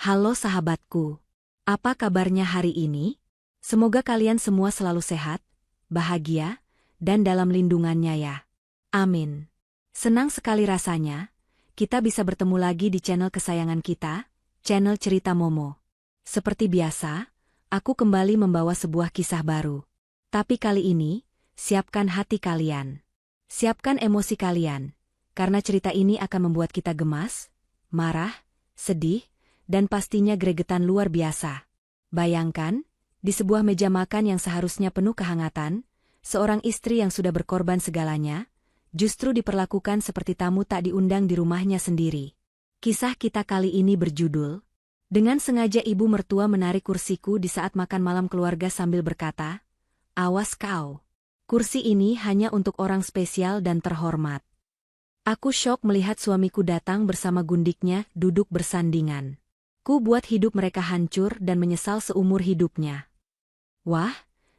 Halo sahabatku, apa kabarnya hari ini? Semoga kalian semua selalu sehat, bahagia, dan dalam lindungannya ya. Amin. Senang sekali rasanya, kita bisa bertemu lagi di channel kesayangan kita, channel Cerita Momo. Seperti biasa, aku kembali membawa sebuah kisah baru. Tapi kali ini, siapkan hati kalian. Siapkan emosi kalian, karena cerita ini akan membuat kita gemas, marah, sedih, dan pastinya gregetan luar biasa. Bayangkan, di sebuah meja makan yang seharusnya penuh kehangatan, seorang istri yang sudah berkorban segalanya, justru diperlakukan seperti tamu tak diundang di rumahnya sendiri. Kisah kita kali ini berjudul, dengan sengaja ibu mertua menarik kursiku di saat makan malam keluarga sambil berkata, "Awas kau, kursi ini hanya untuk orang spesial dan terhormat." Aku syok melihat suamiku datang bersama gundiknya duduk bersandingan. Ku buat hidup mereka hancur dan menyesal seumur hidupnya. Wah,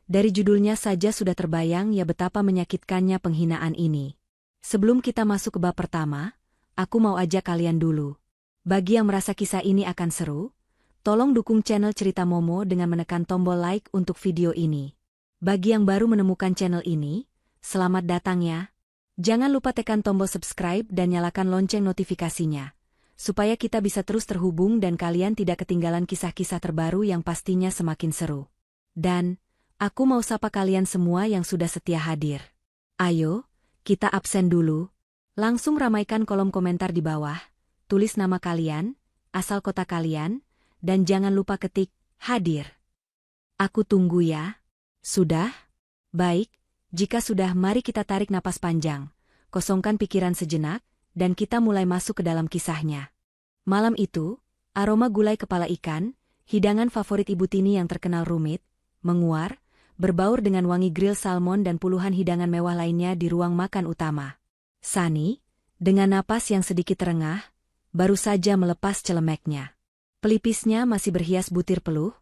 dari judulnya saja sudah terbayang ya betapa menyakitkannya penghinaan ini. Sebelum kita masuk ke bab pertama, aku mau ajak kalian dulu. Bagi yang merasa kisah ini akan seru, tolong dukung channel Cerita Momo dengan menekan tombol like untuk video ini. Bagi yang baru menemukan channel ini, selamat datang ya. Jangan lupa tekan tombol subscribe dan nyalakan lonceng notifikasinya, supaya kita bisa terus terhubung dan kalian tidak ketinggalan kisah-kisah terbaru yang pastinya semakin seru. Dan, aku mau sapa kalian semua yang sudah setia hadir. Ayo, kita absen dulu. Langsung ramaikan kolom komentar di bawah, tulis nama kalian, asal kota kalian, dan jangan lupa ketik, hadir. Aku tunggu ya. Sudah? Baik, jika sudah mari kita tarik napas panjang, kosongkan pikiran sejenak, dan kita mulai masuk ke dalam kisahnya. Malam itu, aroma gulai kepala ikan, hidangan favorit Ibu Tini yang terkenal rumit, menguar, berbaur dengan wangi grill salmon dan puluhan hidangan mewah lainnya di ruang makan utama. Sani, dengan napas yang sedikit terengah, baru saja melepas celemeknya. Pelipisnya masih berhias butir peluh,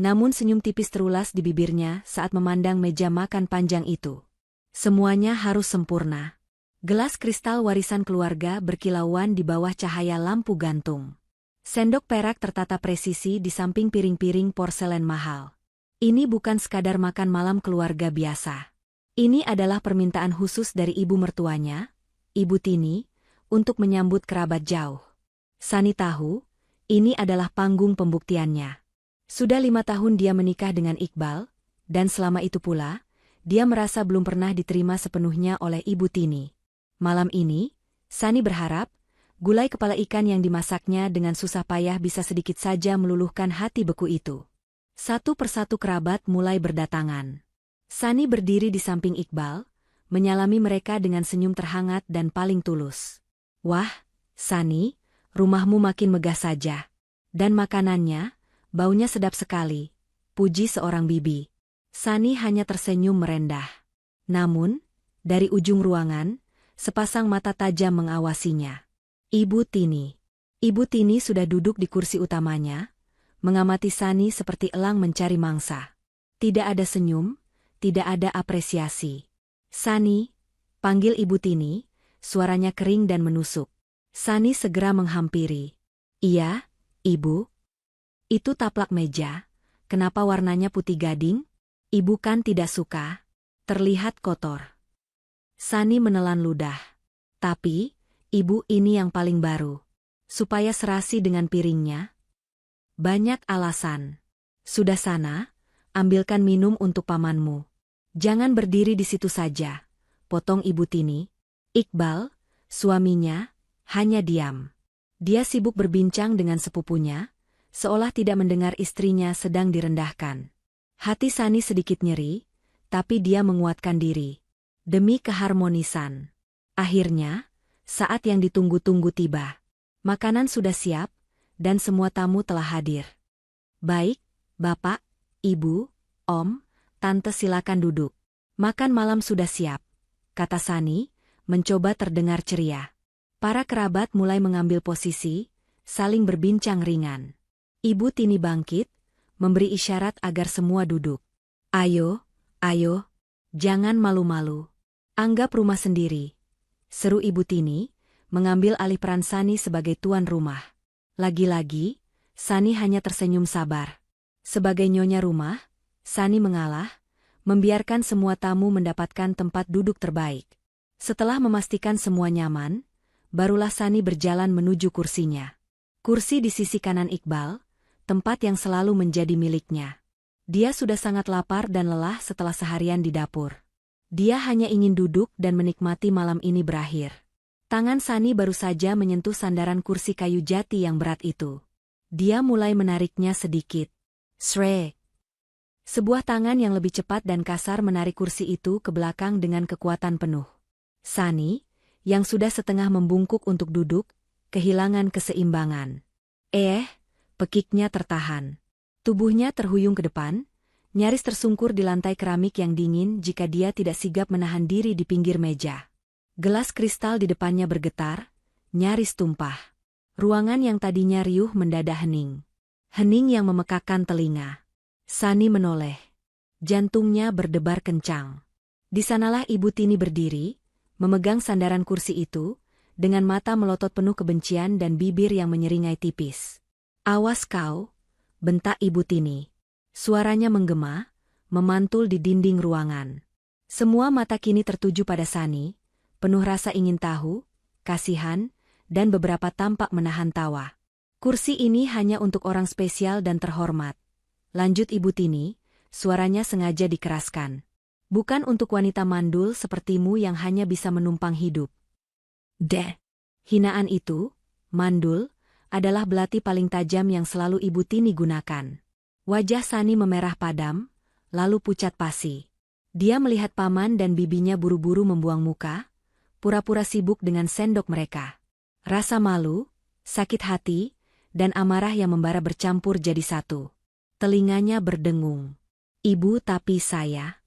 namun senyum tipis terulas di bibirnya saat memandang meja makan panjang itu. Semuanya harus sempurna. Gelas kristal warisan keluarga berkilauan di bawah cahaya lampu gantung. Sendok perak tertata presisi di samping piring-piring porselen mahal. Ini bukan sekadar makan malam keluarga biasa. Ini adalah permintaan khusus dari ibu mertuanya, Ibu Tini, untuk menyambut kerabat jauh. Sani tahu, ini adalah panggung pembuktiannya. Sudah 5 tahun dia menikah dengan Iqbal, dan selama itu pula, dia merasa belum pernah diterima sepenuhnya oleh Ibu Tini. Malam ini, Sani berharap, gulai kepala ikan yang dimasaknya dengan susah payah bisa sedikit saja meluluhkan hati beku itu. Satu persatu kerabat mulai berdatangan. Sani berdiri di samping Iqbal, menyalami mereka dengan senyum terhangat dan paling tulus. "Wah, Sani, rumahmu makin megah saja. Dan makanannya, baunya sedap sekali," puji seorang bibi. Sani hanya tersenyum merendah. Namun, dari ujung ruangan, sepasang mata tajam mengawasinya. Ibu Tini. Ibu Tini sudah duduk di kursi utamanya, mengamati Sani seperti elang mencari mangsa. Tidak ada senyum, tidak ada apresiasi. "Sani," panggil Ibu Tini, suaranya kering dan menusuk. Sani segera menghampiri. "Iya, Ibu." "Itu taplak meja, kenapa warnanya putih gading? Ibu kan tidak suka. Terlihat kotor." Sani menelan ludah. "Tapi, Ibu ini yang paling baru. Supaya serasi dengan piringnya." "Banyak alasan. Sudah sana, ambilkan minum untuk pamanmu. Jangan berdiri di situ saja," potong Ibu Tini. Iqbal, suaminya, hanya diam. Dia sibuk berbincang dengan sepupunya, seolah tidak mendengar istrinya sedang direndahkan. Hati Sani sedikit nyeri, tapi dia menguatkan diri. Demi keharmonisan. Akhirnya, saat yang ditunggu-tunggu tiba. Makanan sudah siap, dan semua tamu telah hadir. "Baik, Bapak, Ibu, Om, Tante silakan duduk. Makan malam sudah siap," kata Sani, mencoba terdengar ceria. Para kerabat mulai mengambil posisi, saling berbincang ringan. Ibu Tini bangkit, memberi isyarat agar semua duduk. "Ayo, ayo, jangan malu-malu. Anggap rumah sendiri," seru Ibu Tini, mengambil alih peran Sani sebagai tuan rumah. Lagi-lagi, Sani hanya tersenyum sabar. Sebagai nyonya rumah, Sani mengalah, membiarkan semua tamu mendapatkan tempat duduk terbaik. Setelah memastikan semua nyaman, barulah Sani berjalan menuju kursinya. Kursi di sisi kanan Iqbal, tempat yang selalu menjadi miliknya. Dia sudah sangat lapar dan lelah setelah seharian di dapur. Dia hanya ingin duduk dan menikmati malam ini berakhir. Tangan Sani baru saja menyentuh sandaran kursi kayu jati yang berat itu. Dia mulai menariknya sedikit. Shrek. Sebuah tangan yang lebih cepat dan kasar menarik kursi itu ke belakang dengan kekuatan penuh. Sani, yang sudah setengah membungkuk untuk duduk, kehilangan keseimbangan. Pekiknya tertahan. Tubuhnya terhuyung ke depan, nyaris tersungkur di lantai keramik yang dingin jika dia tidak sigap menahan diri di pinggir meja. Gelas kristal di depannya bergetar, nyaris tumpah. Ruangan yang tadinya riuh mendadak hening. Hening yang memekakkan telinga. Sani menoleh. Jantungnya berdebar kencang. Di sanalah Ibu Tini berdiri, memegang sandaran kursi itu, dengan mata melotot penuh kebencian dan bibir yang menyeringai tipis. "Awas kau!" bentak Ibu Tini. Suaranya menggema, memantul di dinding ruangan. Semua mata kini tertuju pada Sani, penuh rasa ingin tahu, kasihan, dan beberapa tampak menahan tawa. "Kursi ini hanya untuk orang spesial dan terhormat," lanjut Ibu Tini, suaranya sengaja dikeraskan. "Bukan untuk wanita mandul sepertimu yang hanya bisa menumpang hidup." Hinaan itu, mandul, adalah belati paling tajam yang selalu Ibu Tini gunakan. Wajah Sani memerah padam, lalu pucat pasi. Dia melihat paman dan bibinya buru-buru membuang muka, pura-pura sibuk dengan sendok mereka. Rasa malu, sakit hati, dan amarah yang membara bercampur jadi satu. Telinganya berdengung. "Ibu, tapi saya..."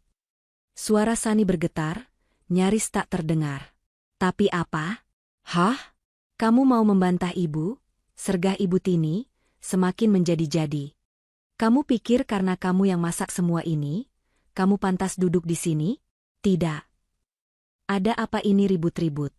Suara Sani bergetar, nyaris tak terdengar. "Tapi apa?" "Hah? Kamu mau membantah ibu?" sergah Ibu Tini, semakin menjadi-jadi. "Kamu pikir karena kamu yang masak semua ini, kamu pantas duduk di sini? Tidak. Ada apa ini ribut-ribut?"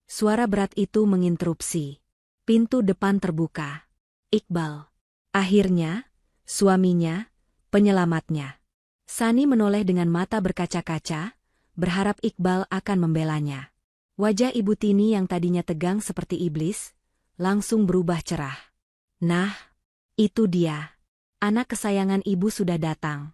Suara berat itu menginterupsi. Pintu depan terbuka. Iqbal. Akhirnya, suaminya, penyelamatnya. Sani menoleh dengan mata berkaca-kaca, berharap Iqbal akan membelanya. Wajah Ibu Tini yang tadinya tegang seperti iblis, langsung berubah cerah. "Nah, itu dia. Anak kesayangan ibu sudah datang."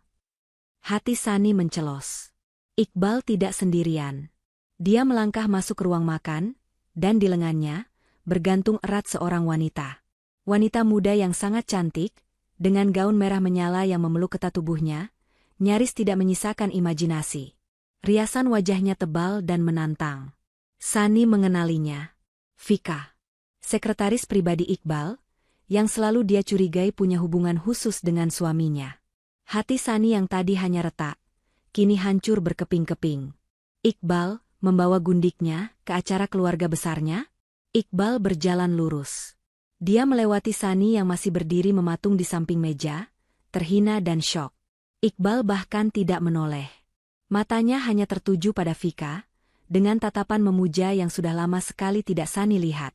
Hati Sani mencelos. Iqbal tidak sendirian. Dia melangkah masuk ke ruang makan, dan di lengannya, bergantung erat seorang wanita. Wanita muda yang sangat cantik, dengan gaun merah menyala yang memeluk ketat tubuhnya, nyaris tidak menyisakan imajinasi. Riasan wajahnya tebal dan menantang. Sani mengenalinya. Vika. Sekretaris pribadi Iqbal, yang selalu dia curigai punya hubungan khusus dengan suaminya. Hati Sani yang tadi hanya retak, kini hancur berkeping-keping. Iqbal membawa gundiknya ke acara keluarga besarnya. Iqbal berjalan lurus. Dia melewati Sani yang masih berdiri mematung di samping meja, terhina dan syok. Iqbal bahkan tidak menoleh. Matanya hanya tertuju pada Vika, dengan tatapan memuja yang sudah lama sekali tidak Sani lihat.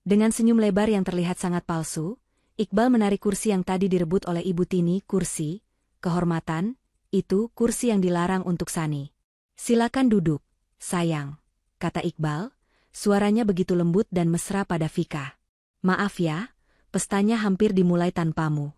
Dengan senyum lebar yang terlihat sangat palsu, Iqbal menarik kursi yang tadi direbut oleh Ibu Tini. "Kursi kehormatan, itu kursi yang dilarang untuk Sani. Silakan duduk, sayang," kata Iqbal, suaranya begitu lembut dan mesra pada Vika. "Maaf ya, pestanya hampir dimulai tanpamu."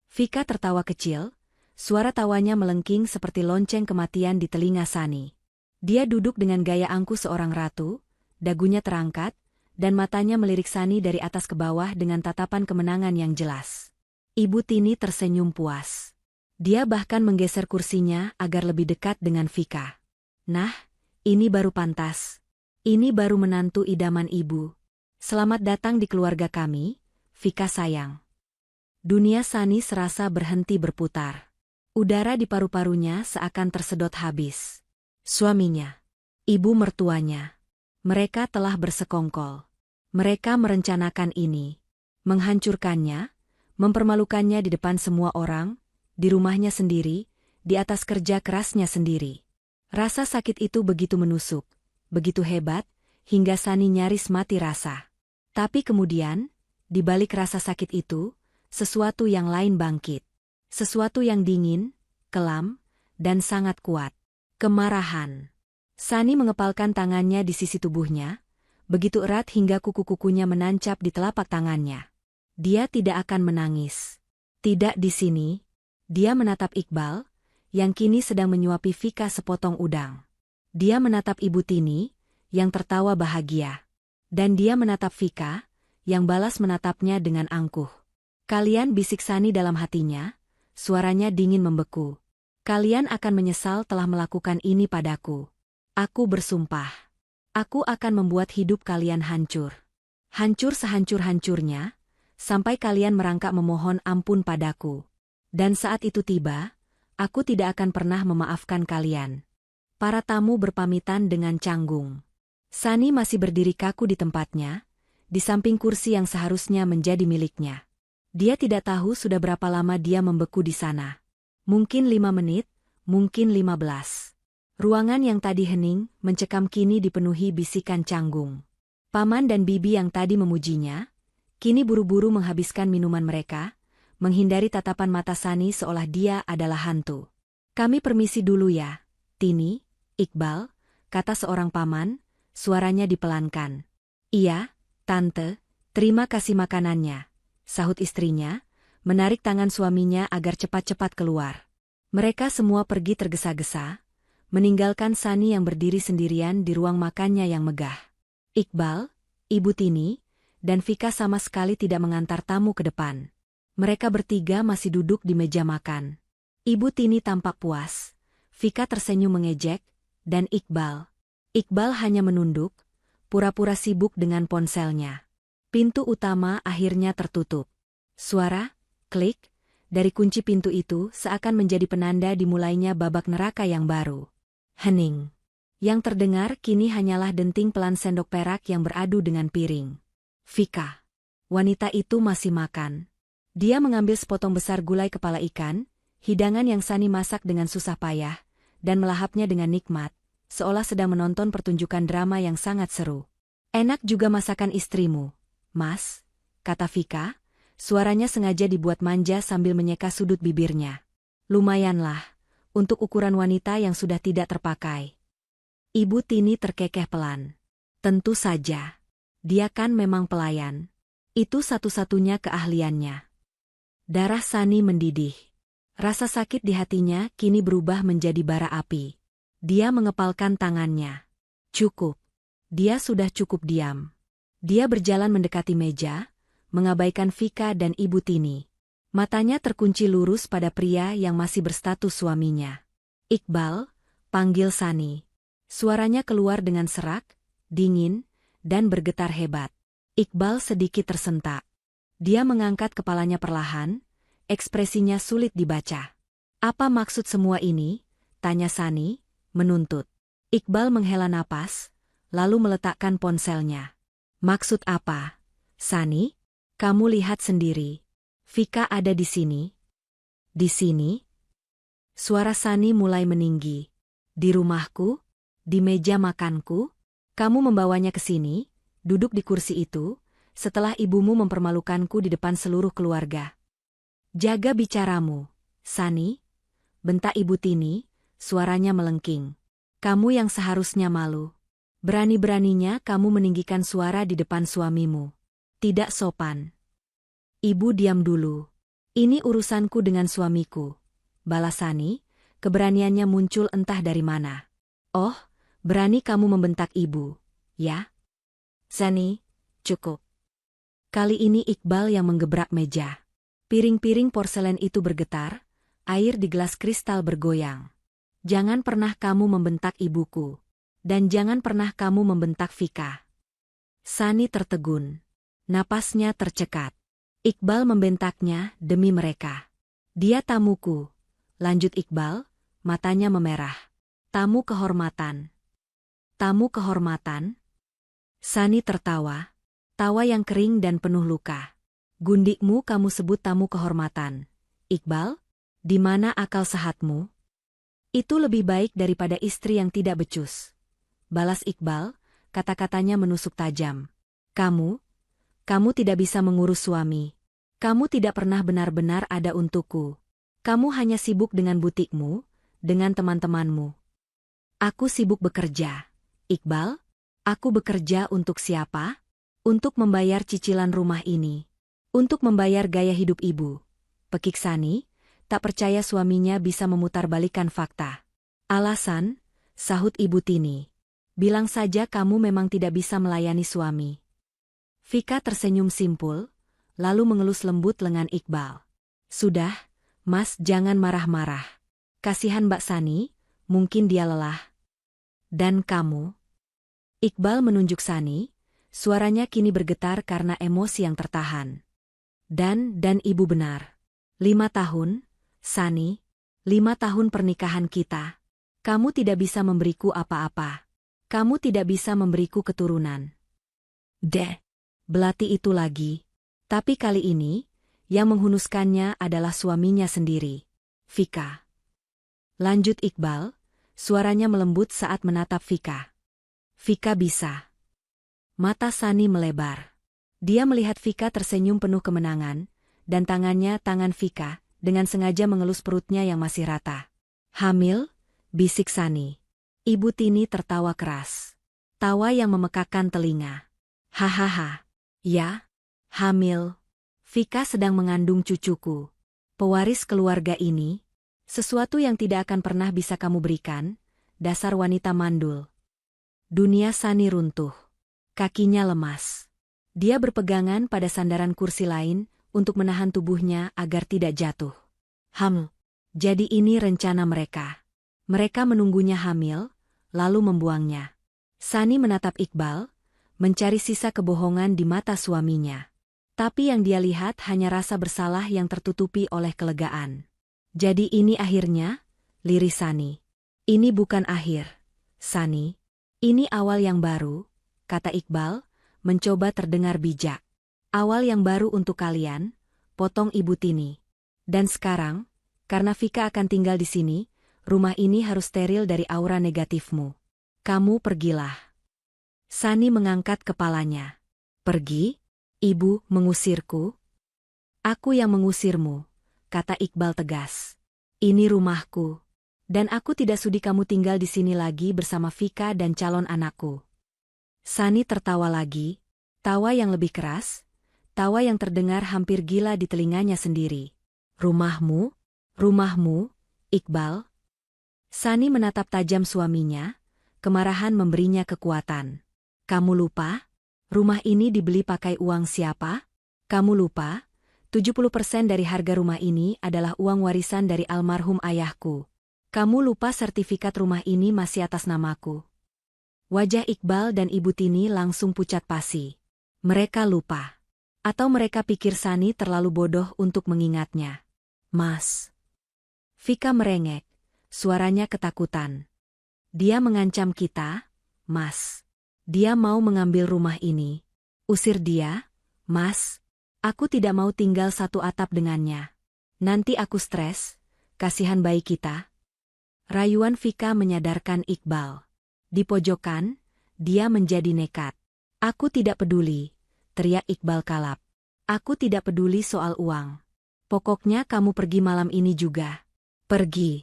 Vika tertawa kecil, suara tawanya melengking seperti lonceng kematian di telinga Sani. Dia duduk dengan gaya angkuh seorang ratu, dagunya terangkat, dan matanya melirik Sani dari atas ke bawah dengan tatapan kemenangan yang jelas. Ibu Tini tersenyum puas. Dia bahkan menggeser kursinya agar lebih dekat dengan Vika. "Nah, ini baru pantas. Ini baru menantu idaman ibu. Selamat datang di keluarga kami, Vika sayang." Dunia Sani serasa berhenti berputar. Udara di paru-parunya seakan tersedot habis. Suaminya, ibu mertuanya, mereka telah bersekongkol. Mereka merencanakan ini, menghancurkannya, mempermalukannya di depan semua orang, di rumahnya sendiri, di atas kerja kerasnya sendiri. Rasa sakit itu begitu menusuk, begitu hebat, hingga Sani nyaris mati rasa. Tapi kemudian, di balik rasa sakit itu, sesuatu yang lain bangkit. Sesuatu yang dingin, kelam, dan sangat kuat. Kemarahan. Sani mengepalkan tangannya di sisi tubuhnya, begitu erat hingga kuku-kukunya menancap di telapak tangannya. Dia tidak akan menangis. Tidak di sini. Dia menatap Iqbal, yang kini sedang menyuapi Vika sepotong udang. Dia menatap Ibu Tini, yang tertawa bahagia. Dan dia menatap Vika, yang balas menatapnya dengan angkuh. Kalian, bisik Sani dalam hatinya, suaranya dingin membeku. Kalian akan menyesal telah melakukan ini padaku. Aku bersumpah. Aku akan membuat hidup kalian hancur. Hancur sehancur-hancurnya, sampai kalian merangkak memohon ampun padaku. Dan saat itu tiba, aku tidak akan pernah memaafkan kalian. Para tamu berpamitan dengan canggung. Sani masih berdiri kaku di tempatnya, di samping kursi yang seharusnya menjadi miliknya. Dia tidak tahu sudah berapa lama dia membeku di sana. Mungkin 5 menit, mungkin 15. Ruangan yang tadi hening, mencekam kini dipenuhi bisikan canggung. Paman dan bibi yang tadi memujinya, kini buru-buru menghabiskan minuman mereka, menghindari tatapan mata Sani seolah dia adalah hantu. Kami permisi dulu ya, Tini, Iqbal, kata seorang paman, suaranya dipelankan. Iya, Tante, terima kasih makanannya, sahut istrinya, menarik tangan suaminya agar cepat-cepat keluar. Mereka semua pergi tergesa-gesa, meninggalkan Sani yang berdiri sendirian di ruang makannya yang megah. Iqbal, Ibu Tini, dan Vika sama sekali tidak mengantar tamu ke depan. Mereka bertiga masih duduk di meja makan. Ibu Tini tampak puas, Vika tersenyum mengejek, dan Iqbal hanya menunduk, pura-pura sibuk dengan ponselnya. Pintu utama akhirnya tertutup. Suara, klik, dari kunci pintu itu seakan menjadi penanda dimulainya babak neraka yang baru. Hening. Yang terdengar kini hanyalah denting pelan sendok perak yang beradu dengan piring. Vika. Wanita itu masih makan. Dia mengambil sepotong besar gulai kepala ikan, hidangan yang Sani masak dengan susah payah, dan melahapnya dengan nikmat, seolah sedang menonton pertunjukan drama yang sangat seru. Enak juga masakan istrimu, Mas, kata Vika, suaranya sengaja dibuat manja sambil menyeka sudut bibirnya. Lumayanlah, untuk ukuran wanita yang sudah tidak terpakai. Ibu Tini terkekeh pelan. Tentu saja. Dia kan memang pelayan. Itu satu-satunya keahliannya. Darah Sani mendidih. Rasa sakit di hatinya kini berubah menjadi bara api. Dia mengepalkan tangannya. Cukup. Dia sudah cukup diam. Dia berjalan mendekati meja, mengabaikan Vika dan Ibu Tini. Matanya terkunci lurus pada pria yang masih berstatus suaminya. Iqbal, panggil Sani. Suaranya keluar dengan serak, dingin, dan bergetar hebat. Iqbal sedikit tersentak. Dia mengangkat kepalanya perlahan, ekspresinya sulit dibaca. Apa maksud semua ini? Tanya Sani, menuntut. Iqbal menghela napas, lalu meletakkan ponselnya. Maksud apa? Sani, kamu lihat sendiri. Vika ada di sini. Di sini? Suara Sani mulai meninggi. Di rumahku? Di meja makanku? Kamu membawanya ke sini, duduk di kursi itu, setelah ibumu mempermalukanku di depan seluruh keluarga. Jaga bicaramu, Sani, bentak Ibu Tini, suaranya melengking. Kamu yang seharusnya malu. Berani-beraninya kamu meninggikan suara di depan suamimu. Tidak sopan. Ibu diam dulu. Ini urusanku dengan suamiku, balas Sani, keberaniannya muncul entah dari mana. Oh, berani kamu membentak ibu, ya? Sani, cukup. Kali ini Iqbal yang menggebrak meja. Piring-piring porselen itu bergetar, air di gelas kristal bergoyang. Jangan pernah kamu membentak ibuku. Dan jangan pernah kamu membentak Vika. Sani tertegun. Napasnya tercekat. Iqbal membentaknya demi mereka. Dia tamuku, lanjut Iqbal, matanya memerah. Tamu kehormatan. Tamu kehormatan? Sani tertawa. Tawa yang kering dan penuh luka. Gundikmu kamu sebut tamu kehormatan. Iqbal, di mana akal sehatmu? Itu lebih baik daripada istri yang tidak becus. Balas Iqbal, kata-katanya menusuk tajam. Kamu tidak bisa mengurus suami. Kamu tidak pernah benar-benar ada untukku. Kamu hanya sibuk dengan butikmu, dengan teman-temanmu. Aku sibuk bekerja. Iqbal, aku bekerja untuk siapa? Untuk membayar cicilan rumah ini. Untuk membayar gaya hidup ibu. Pekik Sani, tak percaya suaminya bisa memutarbalikkan fakta. Alasan, sahut Ibu Tini. Bilang saja kamu memang tidak bisa melayani suami. Vika tersenyum simpul, lalu mengelus lembut lengan Iqbal. Sudah, Mas, jangan marah-marah. Kasihan Mbak Sani, mungkin dia lelah. Dan kamu? Iqbal menunjuk Sani, suaranya kini bergetar karena emosi yang tertahan. Dan ibu benar. 5 tahun, Sani, 5 tahun pernikahan kita. Kamu tidak bisa memberiku apa-apa. Kamu tidak bisa memberiku keturunan. Belati itu lagi. Tapi kali ini, yang menghunuskannya adalah suaminya sendiri. Vika. Lanjut Iqbal, suaranya melembut saat menatap Vika. Vika bisa. Mata Sani melebar. Dia melihat Vika tersenyum penuh kemenangan, dan tangan Vika, dengan sengaja mengelus perutnya yang masih rata. Hamil? Bisik Sani. Ibu Tini tertawa keras. Tawa yang memekakkan telinga. Hahaha. Ya? Hamil. Vika sedang mengandung cucuku. Pewaris keluarga ini. Sesuatu yang tidak akan pernah bisa kamu berikan. Dasar wanita mandul. Dunia Sani runtuh. Kakinya lemas. Dia berpegangan pada sandaran kursi lain untuk menahan tubuhnya agar tidak jatuh. Jadi ini rencana mereka. Mereka menunggunya hamil, lalu membuangnya. Sani menatap Iqbal, mencari sisa kebohongan di mata suaminya. Tapi yang dia lihat hanya rasa bersalah yang tertutupi oleh kelegaan. Jadi ini akhirnya? Liris Sani. Ini bukan akhir, Sani. Ini awal yang baru, kata Iqbal, mencoba terdengar bijak. Awal yang baru untuk kalian, potong Ibu Tini. Dan sekarang, karena Vika akan tinggal di sini, rumah ini harus steril dari aura negatifmu. Kamu pergilah. Sani mengangkat kepalanya. Pergi? Ibu mengusirku? Aku yang mengusirmu, kata Iqbal tegas. Ini rumahku. Dan aku tidak sudi kamu tinggal di sini lagi bersama Vika dan calon anakku. Sani tertawa lagi, tawa yang lebih keras, tawa yang terdengar hampir gila di telinganya sendiri. Rumahmu? Rumahmu, Iqbal? Sani menatap tajam suaminya, kemarahan memberinya kekuatan. Kamu lupa? Rumah ini dibeli pakai uang siapa? Kamu lupa? 70% dari harga rumah ini adalah uang warisan dari almarhum ayahku. Kamu lupa sertifikat rumah ini masih atas namaku. Wajah Iqbal dan Ibu Tini langsung pucat pasi. Mereka lupa. Atau mereka pikir Sani terlalu bodoh untuk mengingatnya. Mas. Vika merengek, suaranya ketakutan. Dia mengancam kita, Mas. Dia mau mengambil rumah ini. Usir dia, Mas. Aku tidak mau tinggal satu atap dengannya. Nanti aku stres, kasihan bayi kita. Rayuan Vika menyadarkan Iqbal. Di pojokan, dia menjadi nekat. Aku tidak peduli, teriak Iqbal kalap. Aku tidak peduli soal uang. Pokoknya kamu pergi malam ini juga. Pergi.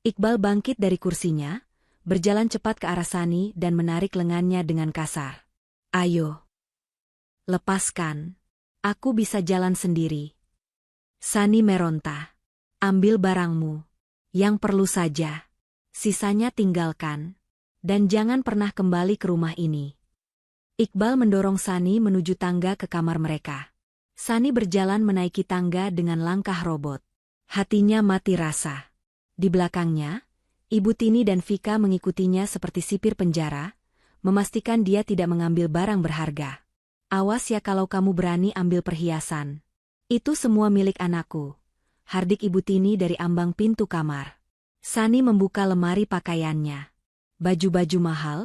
Iqbal bangkit dari kursinya, berjalan cepat ke arah Sani dan menarik lengannya dengan kasar. Ayo. Lepaskan. Aku bisa jalan sendiri. Sani meronta. Ambil barangmu. Yang perlu saja. Sisanya tinggalkan. Dan jangan pernah kembali ke rumah ini. Iqbal mendorong Sani menuju tangga ke kamar mereka. Sani berjalan menaiki tangga dengan langkah robot. Hatinya mati rasa. Di belakangnya, Ibu Tini dan Vika mengikutinya seperti sipir penjara, memastikan dia tidak mengambil barang berharga. Awas ya kalau kamu berani ambil perhiasan. Itu semua milik anakku. Hardik Ibu Tini dari ambang pintu kamar. Sani membuka lemari pakaiannya. Baju-baju mahal,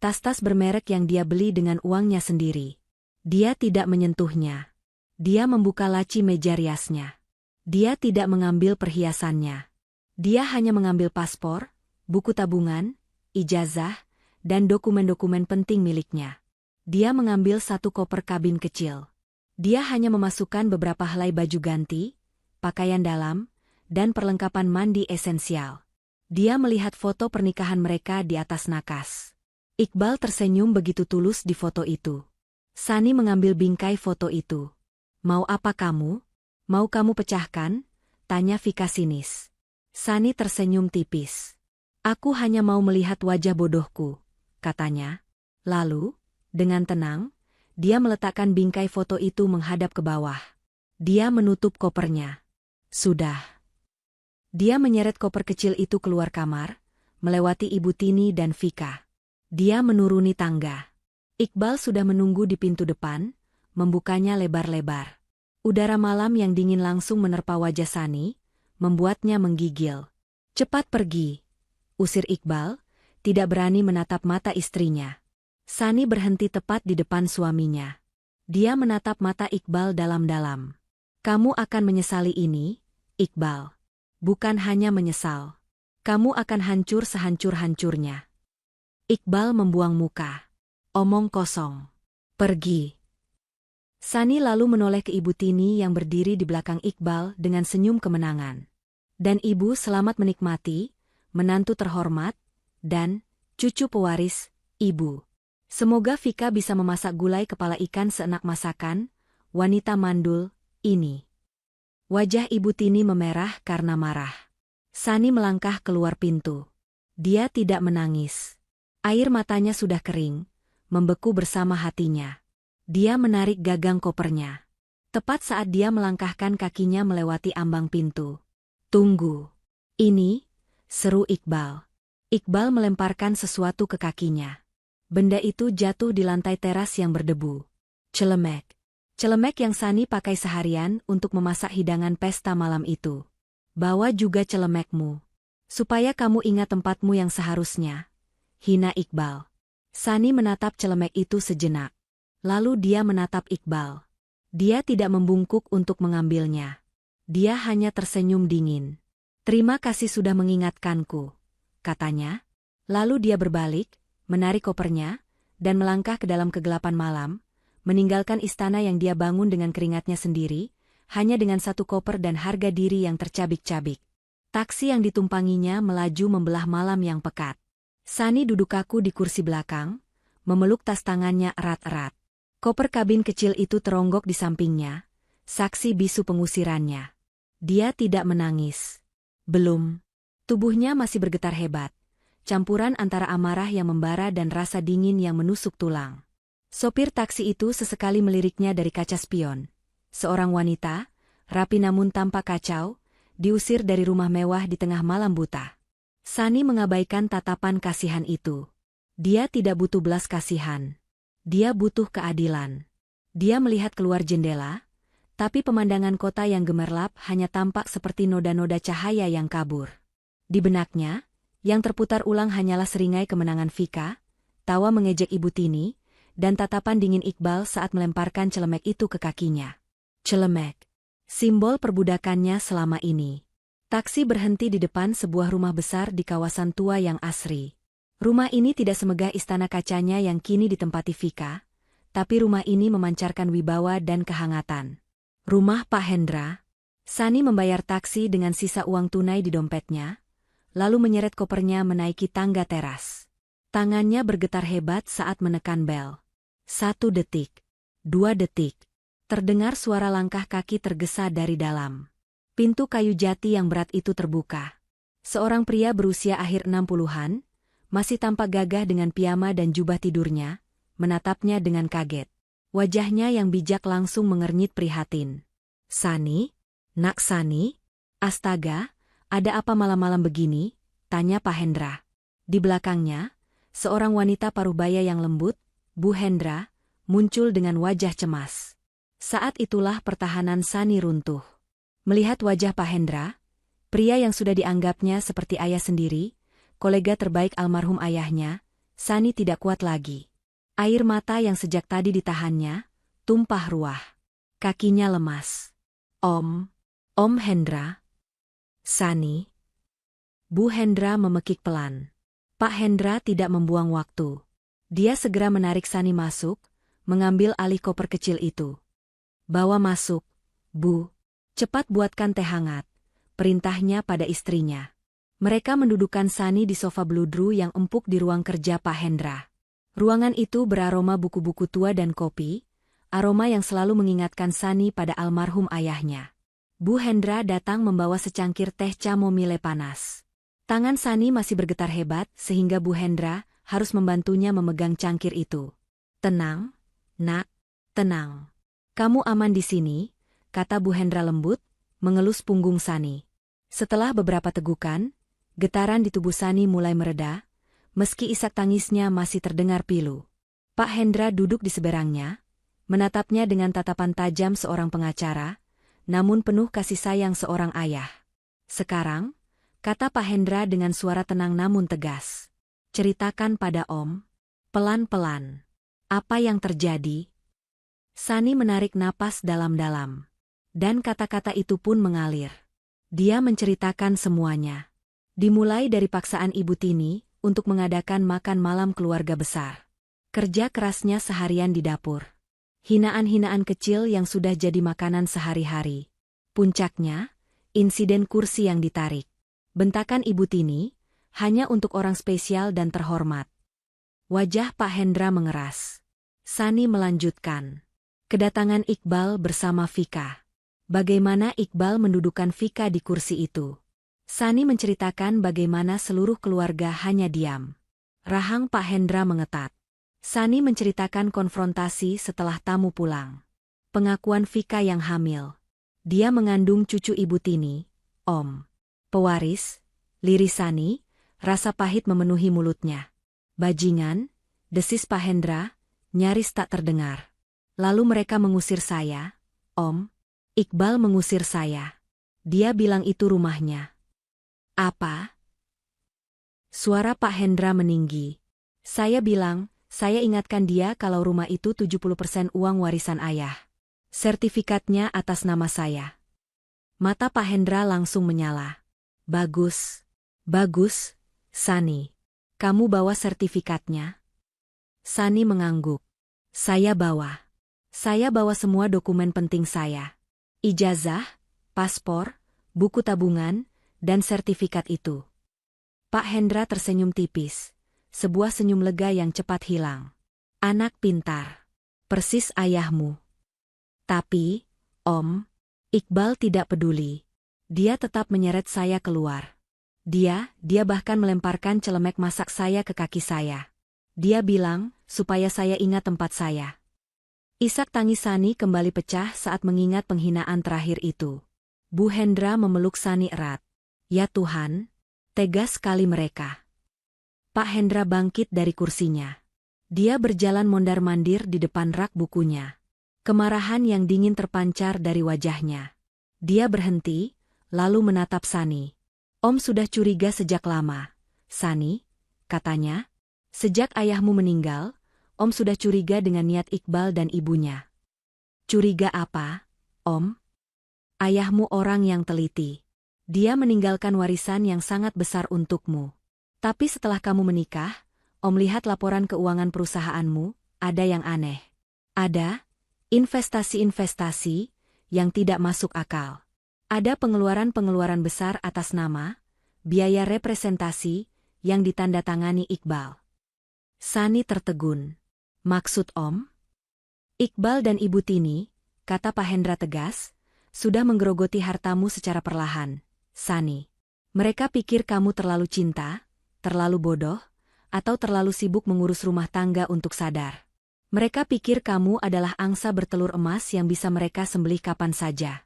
tas-tas bermerek yang dia beli dengan uangnya sendiri. Dia tidak menyentuhnya. Dia membuka laci meja riasnya. Dia tidak mengambil perhiasannya. Dia hanya mengambil paspor, buku tabungan, ijazah, dan dokumen-dokumen penting miliknya. Dia mengambil satu koper kabin kecil. Dia hanya memasukkan beberapa helai baju ganti, pakaian dalam, dan perlengkapan mandi esensial. Dia melihat foto pernikahan mereka di atas nakas. Iqbal tersenyum begitu tulus di foto itu. Sani mengambil bingkai foto itu. "Mau apa kamu? Mau kamu pecahkan?" tanya Vika sinis. Sani tersenyum tipis. "Aku hanya mau melihat wajah bodohku," katanya. Lalu, dengan tenang, dia meletakkan bingkai foto itu menghadap ke bawah. Dia menutup kopernya. Sudah. Dia menyeret koper kecil itu keluar kamar, melewati Ibu Tini dan Vika. Dia menuruni tangga. Iqbal sudah menunggu di pintu depan, membukanya lebar-lebar. Udara malam yang dingin langsung menerpa wajah Sani, membuatnya menggigil. "Cepat pergi," usir Iqbal, tidak berani menatap mata istrinya. Sani berhenti tepat di depan suaminya. Dia menatap mata Iqbal dalam-dalam. "Kamu akan menyesali ini, Iqbal. Bukan hanya menyesal. Kamu akan hancur sehancur-hancurnya." Iqbal membuang muka. "Omong kosong. Pergi." Sani lalu menoleh ke Ibu Tini yang berdiri di belakang Iqbal dengan senyum kemenangan. "Dan Ibu selamat menikmati, menantu terhormat, dan cucu pewaris, Ibu. Semoga Vika bisa memasak gulai kepala ikan seenak masakan wanita mandul ini." Wajah Ibu Tini memerah karena marah. Sani melangkah keluar pintu. Dia tidak menangis. Air matanya sudah kering, membeku bersama hatinya. Dia menarik gagang kopernya. Tepat saat dia melangkahkan kakinya melewati ambang pintu. "Tunggu. Ini," seru Iqbal. Iqbal melemparkan sesuatu ke kakinya. Benda itu jatuh di lantai teras yang berdebu. Celemek. Celemek yang Sani pakai seharian untuk memasak hidangan pesta malam itu. "Bawa juga celemekmu. Supaya kamu ingat tempatmu yang seharusnya," hina Iqbal. Sani menatap celemek itu sejenak. Lalu dia menatap Iqbal. Dia tidak membungkuk untuk mengambilnya. Dia hanya tersenyum dingin. "Terima kasih sudah mengingatkanku," katanya. Lalu dia berbalik, menarik kopernya, dan melangkah ke dalam kegelapan malam, meninggalkan istana yang dia bangun dengan keringatnya sendiri, hanya dengan satu koper dan harga diri yang tercabik-cabik. Taksi yang ditumpanginya melaju membelah malam yang pekat. Sani duduk kaku di kursi belakang, memeluk tas tangannya erat-erat. Koper kabin kecil itu teronggok di sampingnya, saksi bisu pengusirannya. Dia tidak menangis. Belum. Tubuhnya masih bergetar hebat. Campuran antara amarah yang membara dan rasa dingin yang menusuk tulang. Sopir taksi itu sesekali meliriknya dari kaca spion. Seorang wanita, rapi namun tampak kacau, diusir dari rumah mewah di tengah malam buta. Sani mengabaikan tatapan kasihan itu. Dia tidak butuh belas kasihan. Dia butuh keadilan. Dia melihat keluar jendela, tapi pemandangan kota yang gemerlap hanya tampak seperti noda-noda cahaya yang kabur. Di benaknya, yang terputar ulang hanyalah seringai kemenangan Vika, tawa mengejek Ibu Tini, dan tatapan dingin Iqbal saat melemparkan celemek itu ke kakinya. Celemek. Simbol perbudakannya selama ini. Taksi berhenti di depan sebuah rumah besar di kawasan tua yang asri. Rumah ini tidak semegah istana kacanya yang kini ditempati Vika, tapi rumah ini memancarkan wibawa dan kehangatan. Rumah Pak Hendra. Sani membayar taksi dengan sisa uang tunai di dompetnya, lalu menyeret kopernya menaiki tangga teras. Tangannya bergetar hebat saat menekan bel. 1 detik. 2 detik. Terdengar suara langkah kaki tergesa dari dalam. Pintu kayu jati yang berat itu terbuka. Seorang pria berusia akhir 60-an, masih tampak gagah dengan piyama dan jubah tidurnya, menatapnya dengan kaget. Wajahnya yang bijak langsung mengernyit prihatin. "Sani? Nak Sani? Astaga! Ada apa malam-malam begini?" tanya Pak Hendra. Di belakangnya, seorang wanita paruh baya yang lembut, Bu Hendra, muncul dengan wajah cemas. Saat itulah pertahanan Sani runtuh. Melihat wajah Pak Hendra, pria yang sudah dianggapnya seperti ayah sendiri, kolega terbaik almarhum ayahnya, Sani tidak kuat lagi. Air mata yang sejak tadi ditahannya, tumpah ruah. Kakinya lemas. Om Hendra." "Sani." Bu Hendra memekik pelan. Pak Hendra tidak membuang waktu. Dia segera menarik Sani masuk, mengambil alih koper kecil itu. Bawa masuk, Bu. Cepat buatkan teh hangat, perintahnya pada istrinya. Mereka mendudukkan Sani di sofa bludru yang empuk di ruang kerja Pak Hendra. Ruangan itu beraroma buku-buku tua dan kopi, aroma yang selalu mengingatkan Sani pada almarhum ayahnya. Bu Hendra datang membawa secangkir teh chamomile panas. Tangan Sani masih bergetar hebat sehingga Bu Hendra harus membantunya memegang cangkir itu. Tenang, nak, tenang. Kamu aman di sini, kata Bu Hendra lembut, mengelus punggung Sani. Setelah beberapa tegukan, getaran di tubuh Sani mulai mereda, meski isak tangisnya masih terdengar pilu. Pak Hendra duduk di seberangnya, menatapnya dengan tatapan tajam seorang pengacara, namun penuh kasih sayang seorang ayah. Sekarang, kata Pak Hendra dengan suara tenang namun tegas. Ceritakan pada Om, pelan-pelan. Apa yang terjadi? Sani menarik napas dalam-dalam. Dan kata-kata itu pun mengalir. Dia menceritakan semuanya. Dimulai dari paksaan Ibu Tini untuk mengadakan makan malam keluarga besar. Kerja kerasnya seharian di dapur. Hinaan-hinaan kecil yang sudah jadi makanan sehari-hari. Puncaknya, insiden kursi yang ditarik. Bentakan Ibu Tini, hanya untuk orang spesial dan terhormat. Wajah Pak Hendra mengeras. Sani melanjutkan. Kedatangan Iqbal bersama Vika. Bagaimana Iqbal mendudukan Vika di kursi itu. Sani menceritakan bagaimana seluruh keluarga hanya diam. Rahang Pak Hendra mengetat. Sani menceritakan konfrontasi setelah tamu pulang. Pengakuan Vika yang hamil. Dia mengandung cucu Ibu Tini, Om. Pewaris, liris Sani, rasa pahit memenuhi mulutnya. Bajingan, desis Pak Hendra, nyaris tak terdengar. Lalu mereka mengusir saya, Om. Iqbal mengusir saya. Dia bilang itu rumahnya. Apa? Suara Pak Hendra meninggi. Saya bilang, saya ingatkan dia kalau rumah itu 70% uang warisan ayah. Sertifikatnya atas nama saya. Mata Pak Hendra langsung menyala. Bagus. Bagus, Sani. Kamu bawa sertifikatnya? Sani mengangguk. Saya bawa. Saya bawa semua dokumen penting saya. Ijazah, paspor, buku tabungan, dan sertifikat itu. Pak Hendra tersenyum tipis. Sebuah senyum lega yang cepat hilang. Anak pintar. Persis ayahmu. Tapi, Om, Iqbal tidak peduli. Dia tetap menyeret saya keluar. Dia bahkan melemparkan celemek masak saya ke kaki saya. Dia bilang, supaya saya ingat tempat saya. Isak tangis Sani kembali pecah saat mengingat penghinaan terakhir itu. Bu Hendra memeluk Sani erat. Ya Tuhan, tegas sekali mereka. Pak Hendra bangkit dari kursinya. Dia berjalan mondar-mandir di depan rak bukunya. Kemarahan yang dingin terpancar dari wajahnya. Dia berhenti, lalu menatap Sani. Om sudah curiga sejak lama. Sani, katanya, sejak ayahmu meninggal, Om sudah curiga dengan niat Iqbal dan ibunya. Curiga apa, Om? Ayahmu orang yang teliti. Dia meninggalkan warisan yang sangat besar untukmu. Tapi setelah kamu menikah, Om lihat laporan keuangan perusahaanmu, ada yang aneh. Ada investasi-investasi yang tidak masuk akal. Ada pengeluaran-pengeluaran besar atas nama, biaya representasi yang ditandatangani Iqbal. Sani tertegun. Maksud Om? Iqbal dan Ibu Tini, kata Pak Hendra tegas, sudah menggerogoti hartamu secara perlahan, Sani. Mereka pikir kamu terlalu cinta, terlalu bodoh, atau terlalu sibuk mengurus rumah tangga untuk sadar. Mereka pikir kamu adalah angsa bertelur emas yang bisa mereka sembelih kapan saja.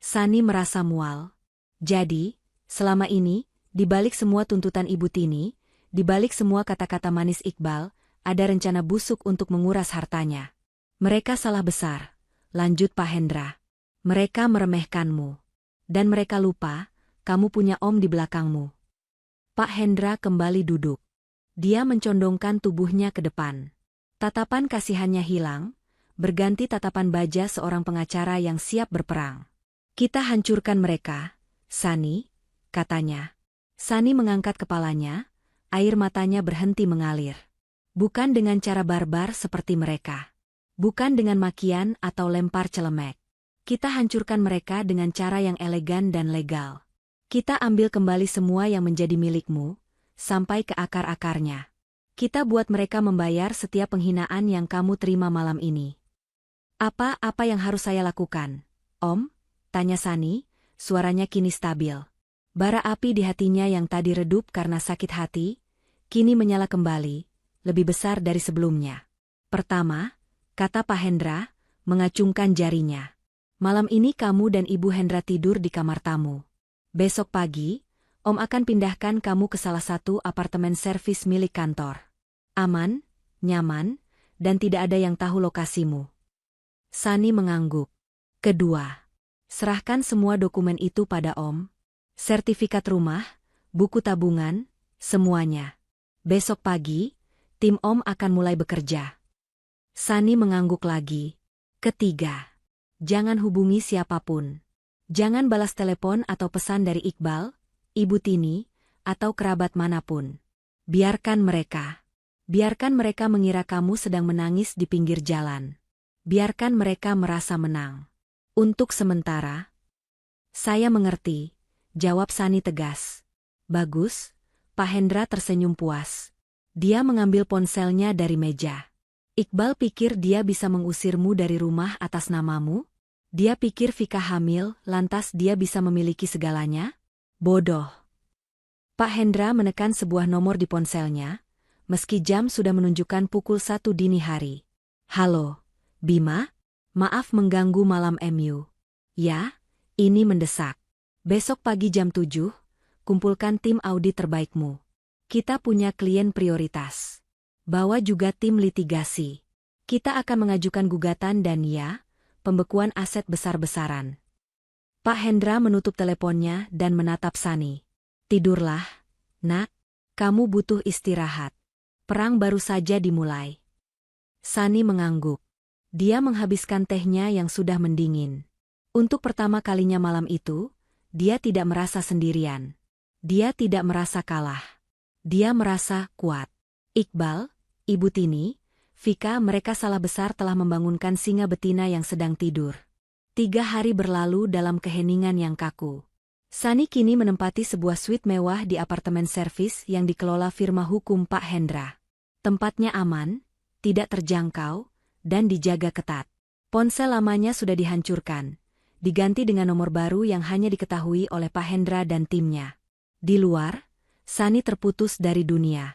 Sani merasa mual. Jadi, selama ini, di balik semua tuntutan Ibu Tini, di balik semua kata-kata manis Iqbal, ada rencana busuk untuk menguras hartanya. Mereka salah besar, lanjut Pak Hendra. Mereka meremehkanmu. Dan mereka lupa, kamu punya Om di belakangmu. Pak Hendra kembali duduk. Dia mencondongkan tubuhnya ke depan. Tatapan kasihannya hilang, berganti tatapan baja seorang pengacara yang siap berperang. Kita hancurkan mereka, Sani, katanya. Sani mengangkat kepalanya, air matanya berhenti mengalir. Bukan dengan cara barbar seperti mereka. Bukan dengan makian atau lempar celemek. Kita hancurkan mereka dengan cara yang elegan dan legal. Kita ambil kembali semua yang menjadi milikmu, sampai ke akar-akarnya. Kita buat mereka membayar setiap penghinaan yang kamu terima malam ini. Apa yang harus saya lakukan, Om? Tanya Sani, suaranya kini stabil. Bara api di hatinya yang tadi redup karena sakit hati, kini menyala kembali, lebih besar dari sebelumnya. Pertama, kata Pak Hendra, mengacungkan jarinya. Malam ini kamu dan Ibu Hendra tidur di kamar tamu. Besok pagi, Om akan pindahkan kamu ke salah satu apartemen servis milik kantor. Aman, nyaman, dan tidak ada yang tahu lokasimu. Sani mengangguk. Kedua, serahkan semua dokumen itu pada Om. Sertifikat rumah, buku tabungan, semuanya. Besok pagi, tim Om akan mulai bekerja. Sani mengangguk lagi. Ketiga, jangan hubungi siapapun. Jangan balas telepon atau pesan dari Iqbal, Ibu Tini, atau kerabat manapun. Biarkan mereka. Biarkan mereka mengira kamu sedang menangis di pinggir jalan. Biarkan mereka merasa menang. Untuk sementara. Saya mengerti, jawab Sani tegas. Bagus, Pak Hendra tersenyum puas. Dia mengambil ponselnya dari meja. Iqbal pikir dia bisa mengusirmu dari rumah atas namamu? Dia pikir Vika hamil, lantas dia bisa memiliki segalanya? Bodoh. Pak Hendra menekan sebuah nomor di ponselnya, meski jam sudah menunjukkan pukul 1 dini hari. Halo, Bima? Maaf mengganggu malam MU. Ya, ini mendesak. Besok pagi jam 7, kumpulkan tim audit terbaikmu. Kita punya klien prioritas. Bawa juga tim litigasi. Kita akan mengajukan gugatan dan ya, pembekuan aset besar-besaran. Pak Hendra menutup teleponnya dan menatap Sani. Tidurlah, nak. Kamu butuh istirahat. Perang baru saja dimulai. Sani mengangguk. Dia menghabiskan tehnya yang sudah mendingin. Untuk pertama kalinya malam itu, dia tidak merasa sendirian. Dia tidak merasa kalah. Dia merasa kuat. Iqbal, Ibu Tini, Vika mereka salah besar telah membangunkan singa betina yang sedang tidur. 3 hari berlalu dalam keheningan yang kaku. Sani kini menempati sebuah suite mewah di apartemen servis yang dikelola firma hukum Pak Hendra. Tempatnya aman, tidak terjangkau, dan dijaga ketat. Ponsel lamanya sudah dihancurkan, diganti dengan nomor baru yang hanya diketahui oleh Pak Hendra dan timnya. Di luar, Sani terputus dari dunia.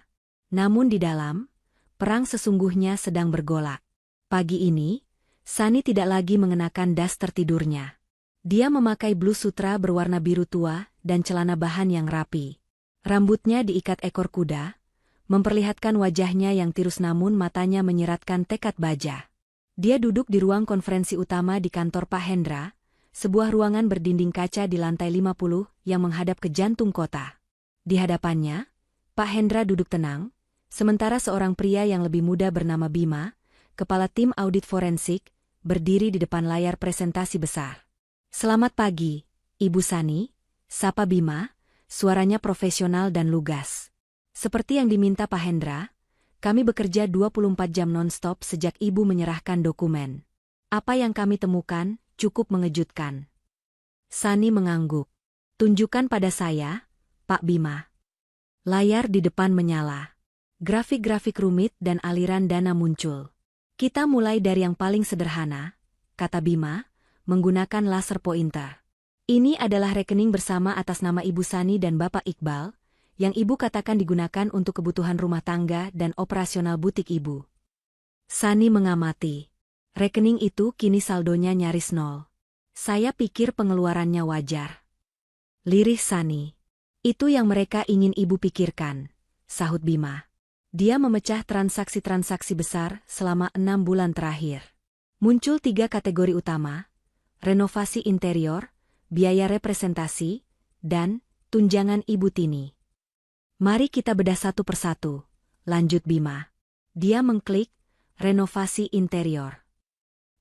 Namun di dalam, perang sesungguhnya sedang bergolak. Pagi ini, Sani tidak lagi mengenakan daster tidurnya. Dia memakai blus sutra berwarna biru tua dan celana bahan yang rapi. Rambutnya diikat ekor kuda, memperlihatkan wajahnya yang tirus namun matanya menyeratkan tekad baja. Dia duduk di ruang konferensi utama di kantor Pak Hendra, sebuah ruangan berdinding kaca di lantai 50 yang menghadap ke jantung kota. Di hadapannya, Pak Hendra duduk tenang, sementara seorang pria yang lebih muda bernama Bima, kepala tim audit forensik, berdiri di depan layar presentasi besar. Selamat pagi, Ibu Sani, sapa Bima, suaranya profesional dan lugas. Seperti yang diminta Pak Hendra, kami bekerja 24 jam non-stop sejak Ibu menyerahkan dokumen. Apa yang kami temukan cukup mengejutkan. Sani mengangguk. Tunjukkan pada saya, Pak Bima. Layar di depan menyala. Grafik-grafik rumit dan aliran dana muncul. Kita mulai dari yang paling sederhana, kata Bima, menggunakan laser pointer. Ini adalah rekening bersama atas nama Ibu Sani dan Bapak Iqbal, yang Ibu katakan digunakan untuk kebutuhan rumah tangga dan operasional butik Ibu. Sani mengamati. Rekening itu kini saldonya nyaris 0. Saya pikir pengeluarannya wajar. Lirih Sani. Itu yang mereka ingin Ibu pikirkan, sahut Bima. Dia memecah transaksi-transaksi besar selama 6 bulan terakhir. Muncul 3 kategori utama, renovasi interior, biaya representasi, dan tunjangan Ibu Tini. Mari kita bedah satu persatu, lanjut Bima. Dia mengklik, renovasi interior.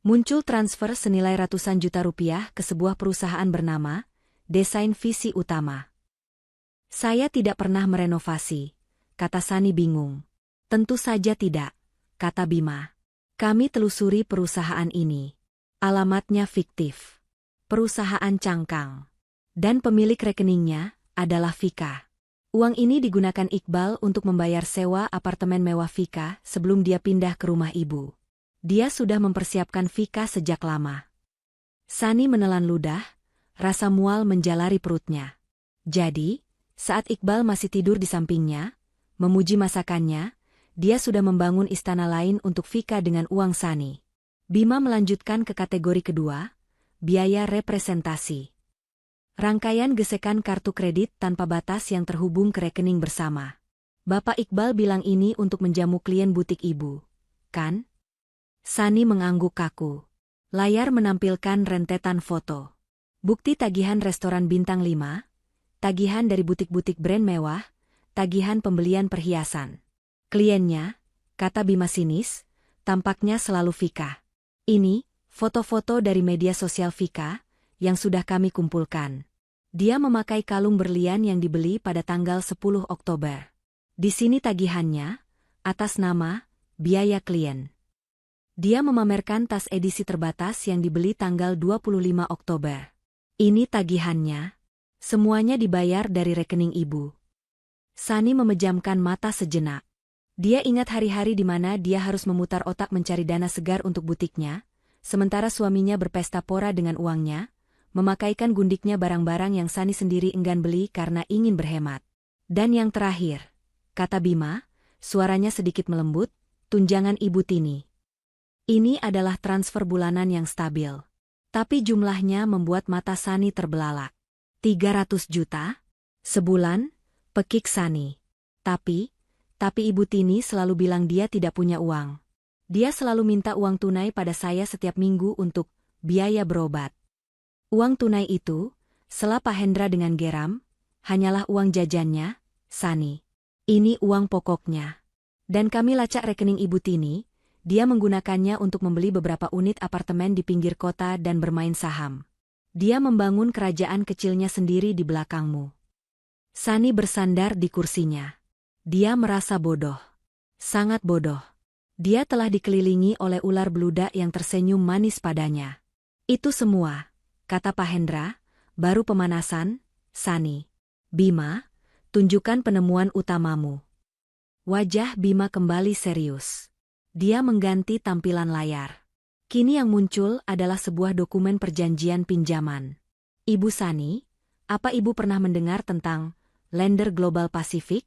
Muncul transfer senilai ratusan juta rupiah ke sebuah perusahaan bernama Desain Visi Utama. Saya tidak pernah merenovasi, kata Sani bingung. Tentu saja tidak, kata Bima. Kami telusuri perusahaan ini. Alamatnya fiktif. Perusahaan cangkang. Dan pemilik rekeningnya adalah Vika. Uang ini digunakan Iqbal untuk membayar sewa apartemen mewah Vika sebelum dia pindah ke rumah ibu. Dia sudah mempersiapkan Vika sejak lama. Sani menelan ludah, rasa mual menjalari perutnya. Jadi, saat Iqbal masih tidur di sampingnya, memuji masakannya, dia sudah membangun istana lain untuk Vika dengan uang Sani. Bima melanjutkan ke kategori kedua, biaya representasi. Rangkaian gesekan kartu kredit tanpa batas yang terhubung ke rekening bersama. Bapak Iqbal bilang ini untuk menjamu klien butik ibu, kan? Sani mengangguk kaku. Layar menampilkan rentetan foto. Bukti tagihan restoran bintang 5, tagihan dari butik-butik brand mewah, tagihan pembelian perhiasan. Kliennya, kata Bima sinis, tampaknya selalu Vika. Ini, foto-foto dari media sosial Vika, yang sudah kami kumpulkan. Dia memakai kalung berlian yang dibeli pada tanggal 10 Oktober. Di sini tagihannya, atas nama, biaya klien. Dia memamerkan tas edisi terbatas yang dibeli tanggal 25 Oktober. Ini tagihannya. Semuanya dibayar dari rekening ibu. Sani memejamkan mata sejenak. Dia ingat hari-hari di mana dia harus memutar otak mencari dana segar untuk butiknya, sementara suaminya berpesta pora dengan uangnya, memakaikan gundiknya barang-barang yang Sani sendiri enggan beli karena ingin berhemat. Dan yang terakhir, kata Bima, suaranya sedikit melembut, tunjangan Ibu Tini. Ini adalah transfer bulanan yang stabil. Tapi jumlahnya membuat mata Sani terbelalak. 300 juta? Sebulan? Pekik Sani. Tapi Ibu Tini selalu bilang dia tidak punya uang. Dia selalu minta uang tunai pada saya setiap minggu untuk biaya berobat. Uang tunai itu, sela Pak Hendra dengan geram, hanyalah uang jajannya, Sani. Ini uang pokoknya. Dan kami lacak rekening Ibu Tini, dia menggunakannya untuk membeli beberapa unit apartemen di pinggir kota dan bermain saham. Dia membangun kerajaan kecilnya sendiri di belakangmu. Sani bersandar di kursinya. Dia merasa bodoh. Sangat bodoh. Dia telah dikelilingi oleh ular beludak yang tersenyum manis padanya. Itu semua, kata Pak Hendra, baru pemanasan, Sani. Bima, tunjukkan penemuan utamamu. Wajah Bima kembali serius. Dia mengganti tampilan layar. Kini yang muncul adalah sebuah dokumen perjanjian pinjaman. Ibu Sani, apa Ibu pernah mendengar tentang Lender Global Pacific?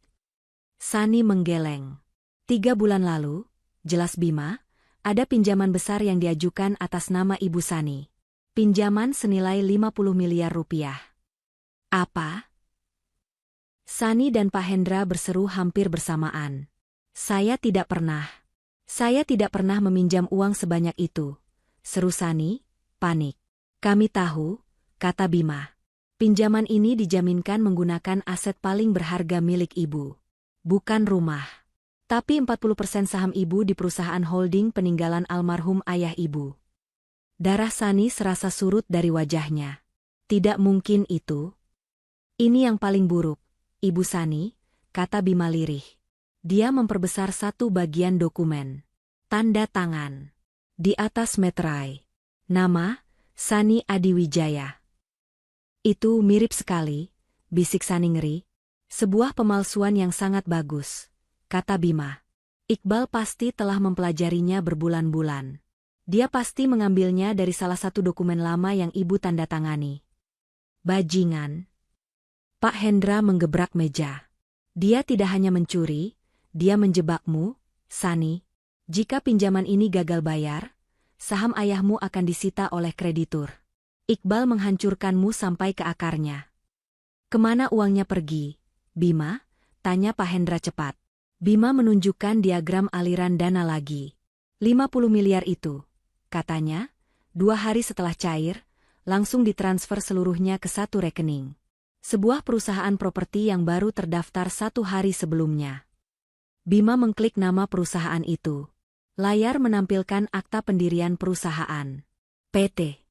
Sani menggeleng. 3 bulan lalu, jelas Bima, ada pinjaman besar yang diajukan atas nama Ibu Sani. Pinjaman senilai 50 miliar rupiah. Apa? Sani dan Pak Hendra berseru hampir bersamaan. Saya tidak pernah meminjam uang sebanyak itu, seru Sani, panik. Kami tahu, kata Bima. Pinjaman ini dijaminkan menggunakan aset paling berharga milik Ibu. Bukan rumah. Tapi 40% saham Ibu di perusahaan holding peninggalan almarhum ayah Ibu. Darah Sani serasa surut dari wajahnya. Tidak mungkin itu. Ini yang paling buruk, Ibu Sani, kata Bima lirih. Dia memperbesar satu bagian dokumen. Tanda tangan. Di atas meterai. Nama, Sani Adiwijaya. Itu mirip sekali, bisik Sani ngeri. Sebuah pemalsuan yang sangat bagus, kata Bima. Iqbal pasti telah mempelajarinya berbulan-bulan. Dia pasti mengambilnya dari salah satu dokumen lama yang Ibu tanda tangani. Bajingan. Pak Hendra menggebrak meja. Dia tidak hanya mencuri, dia menjebakmu, Sani. Jika pinjaman ini gagal bayar, saham ayahmu akan disita oleh kreditur. Iqbal menghancurkanmu sampai ke akarnya. Kemana uangnya pergi, Bima? Tanya Pak Hendra cepat. Bima menunjukkan diagram aliran dana lagi. 50 miliar itu, katanya, 2 hari setelah cair, langsung ditransfer seluruhnya ke satu rekening. Sebuah perusahaan properti yang baru terdaftar 1 hari sebelumnya. Bima mengklik nama perusahaan itu. Layar menampilkan akta pendirian perusahaan. PT.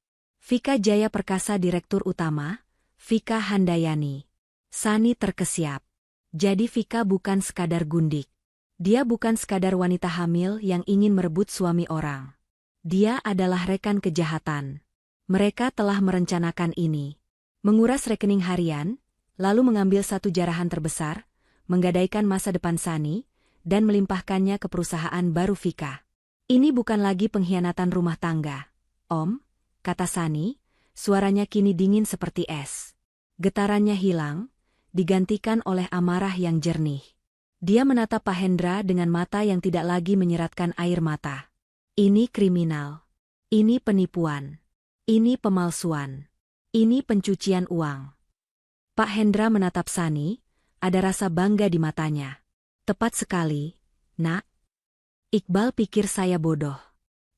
Vika Jaya Perkasa Direktur Utama, Vika Handayani. Sani terkesiap. Jadi Vika bukan sekadar gundik. Dia bukan sekadar wanita hamil yang ingin merebut suami orang. Dia adalah rekan kejahatan. Mereka telah merencanakan ini. Menguras rekening harian, lalu mengambil satu jarahan terbesar, menggadaikan masa depan Sani, dan melimpahkannya ke perusahaan baru Vika. Ini bukan lagi pengkhianatan rumah tangga. Om, kata Sani, suaranya kini dingin seperti es. Getarannya hilang, digantikan oleh amarah yang jernih. Dia menatap Pak Hendra dengan mata yang tidak lagi menyeratkan air mata. Ini kriminal. Ini penipuan. Ini pemalsuan. Ini pencucian uang. Pak Hendra menatap Sani, ada rasa bangga di matanya. Tepat sekali, Nak. Iqbal pikir saya bodoh.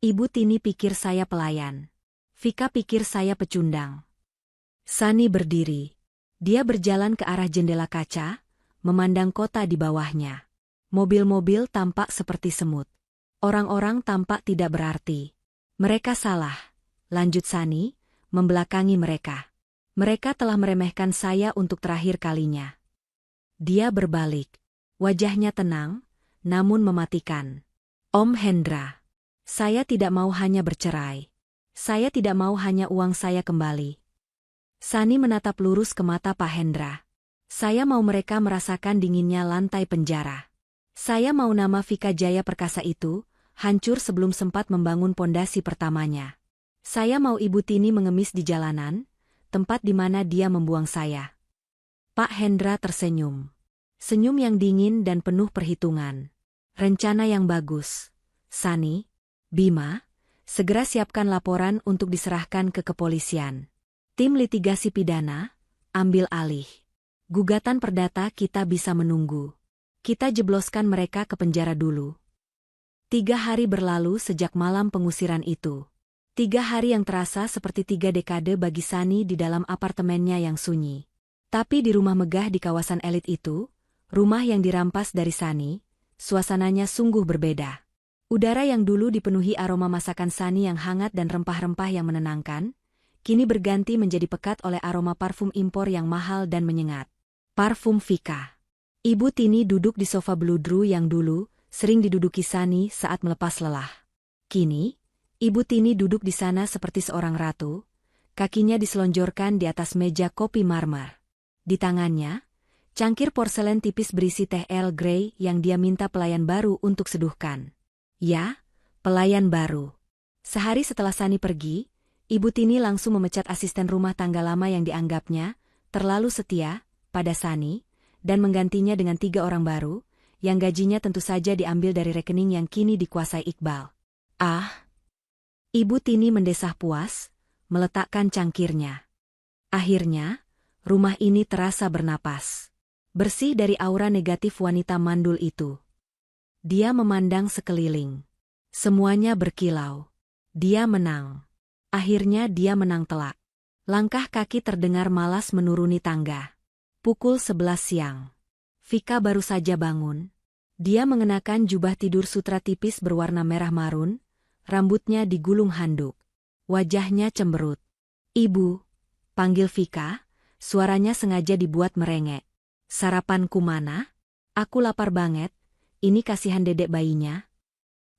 Ibu Tini pikir saya pelayan. Vika pikir saya pecundang. Sani berdiri. Dia berjalan ke arah jendela kaca, memandang kota di bawahnya. Mobil-mobil tampak seperti semut. Orang-orang tampak tidak berarti. Mereka salah, lanjut Sani, membelakangi mereka. Mereka telah meremehkan saya untuk terakhir kalinya. Dia berbalik. Wajahnya tenang, namun mematikan. Om Hendra, saya tidak mau hanya bercerai. Saya tidak mau hanya uang saya kembali. Sani menatap lurus ke mata Pak Hendra. Saya mau mereka merasakan dinginnya lantai penjara. Saya mau nama Vika Jaya Perkasa itu hancur sebelum sempat membangun pondasi pertamanya. Saya mau Ibu Tini mengemis di jalanan, tempat di mana dia membuang saya. Pak Hendra tersenyum. Senyum yang dingin dan penuh perhitungan. Rencana yang bagus. Sani, Bima, segera siapkan laporan untuk diserahkan ke kepolisian. Tim litigasi pidana, ambil alih. Gugatan perdata kita bisa menunggu. Kita jebloskan mereka ke penjara dulu. 3 hari berlalu sejak malam pengusiran itu. 3 hari yang terasa seperti 3 dekade bagi Sani di dalam apartemennya yang sunyi. Tapi di rumah megah di kawasan elit itu, rumah yang dirampas dari Sani, suasananya sungguh berbeda. Udara yang dulu dipenuhi aroma masakan Sani yang hangat dan rempah-rempah yang menenangkan, kini berganti menjadi pekat oleh aroma parfum impor yang mahal dan menyengat. Parfum Vika. Ibu Tini duduk di sofa beludru yang dulu sering diduduki Sani saat melepas lelah. Kini, Ibu Tini duduk di sana seperti seorang ratu, kakinya diselonjorkan di atas meja kopi marmer. Di tangannya, cangkir porselen tipis berisi teh Earl Grey yang dia minta pelayan baru untuk seduhkan. Ya, pelayan baru. Sehari setelah Sani pergi, Ibu Tini langsung memecat asisten rumah tangga lama yang dianggapnya terlalu setia pada Sani, dan menggantinya dengan 3 orang baru, yang gajinya tentu saja diambil dari rekening yang kini dikuasai Iqbal. Ibu Tini mendesah puas, meletakkan cangkirnya. Akhirnya, rumah ini terasa bernapas. Bersih dari aura negatif wanita mandul itu. Dia memandang sekeliling. Semuanya berkilau. Dia menang. Akhirnya dia menang telak. Langkah kaki terdengar malas menuruni tangga. Pukul 11 siang. Vika baru saja bangun. Dia mengenakan jubah tidur sutra tipis berwarna merah marun, rambutnya digulung handuk. Wajahnya cemberut. Ibu, panggil Vika, suaranya sengaja dibuat merengek. Sarapanku mana? Aku lapar banget, ini kasihan dedek bayinya.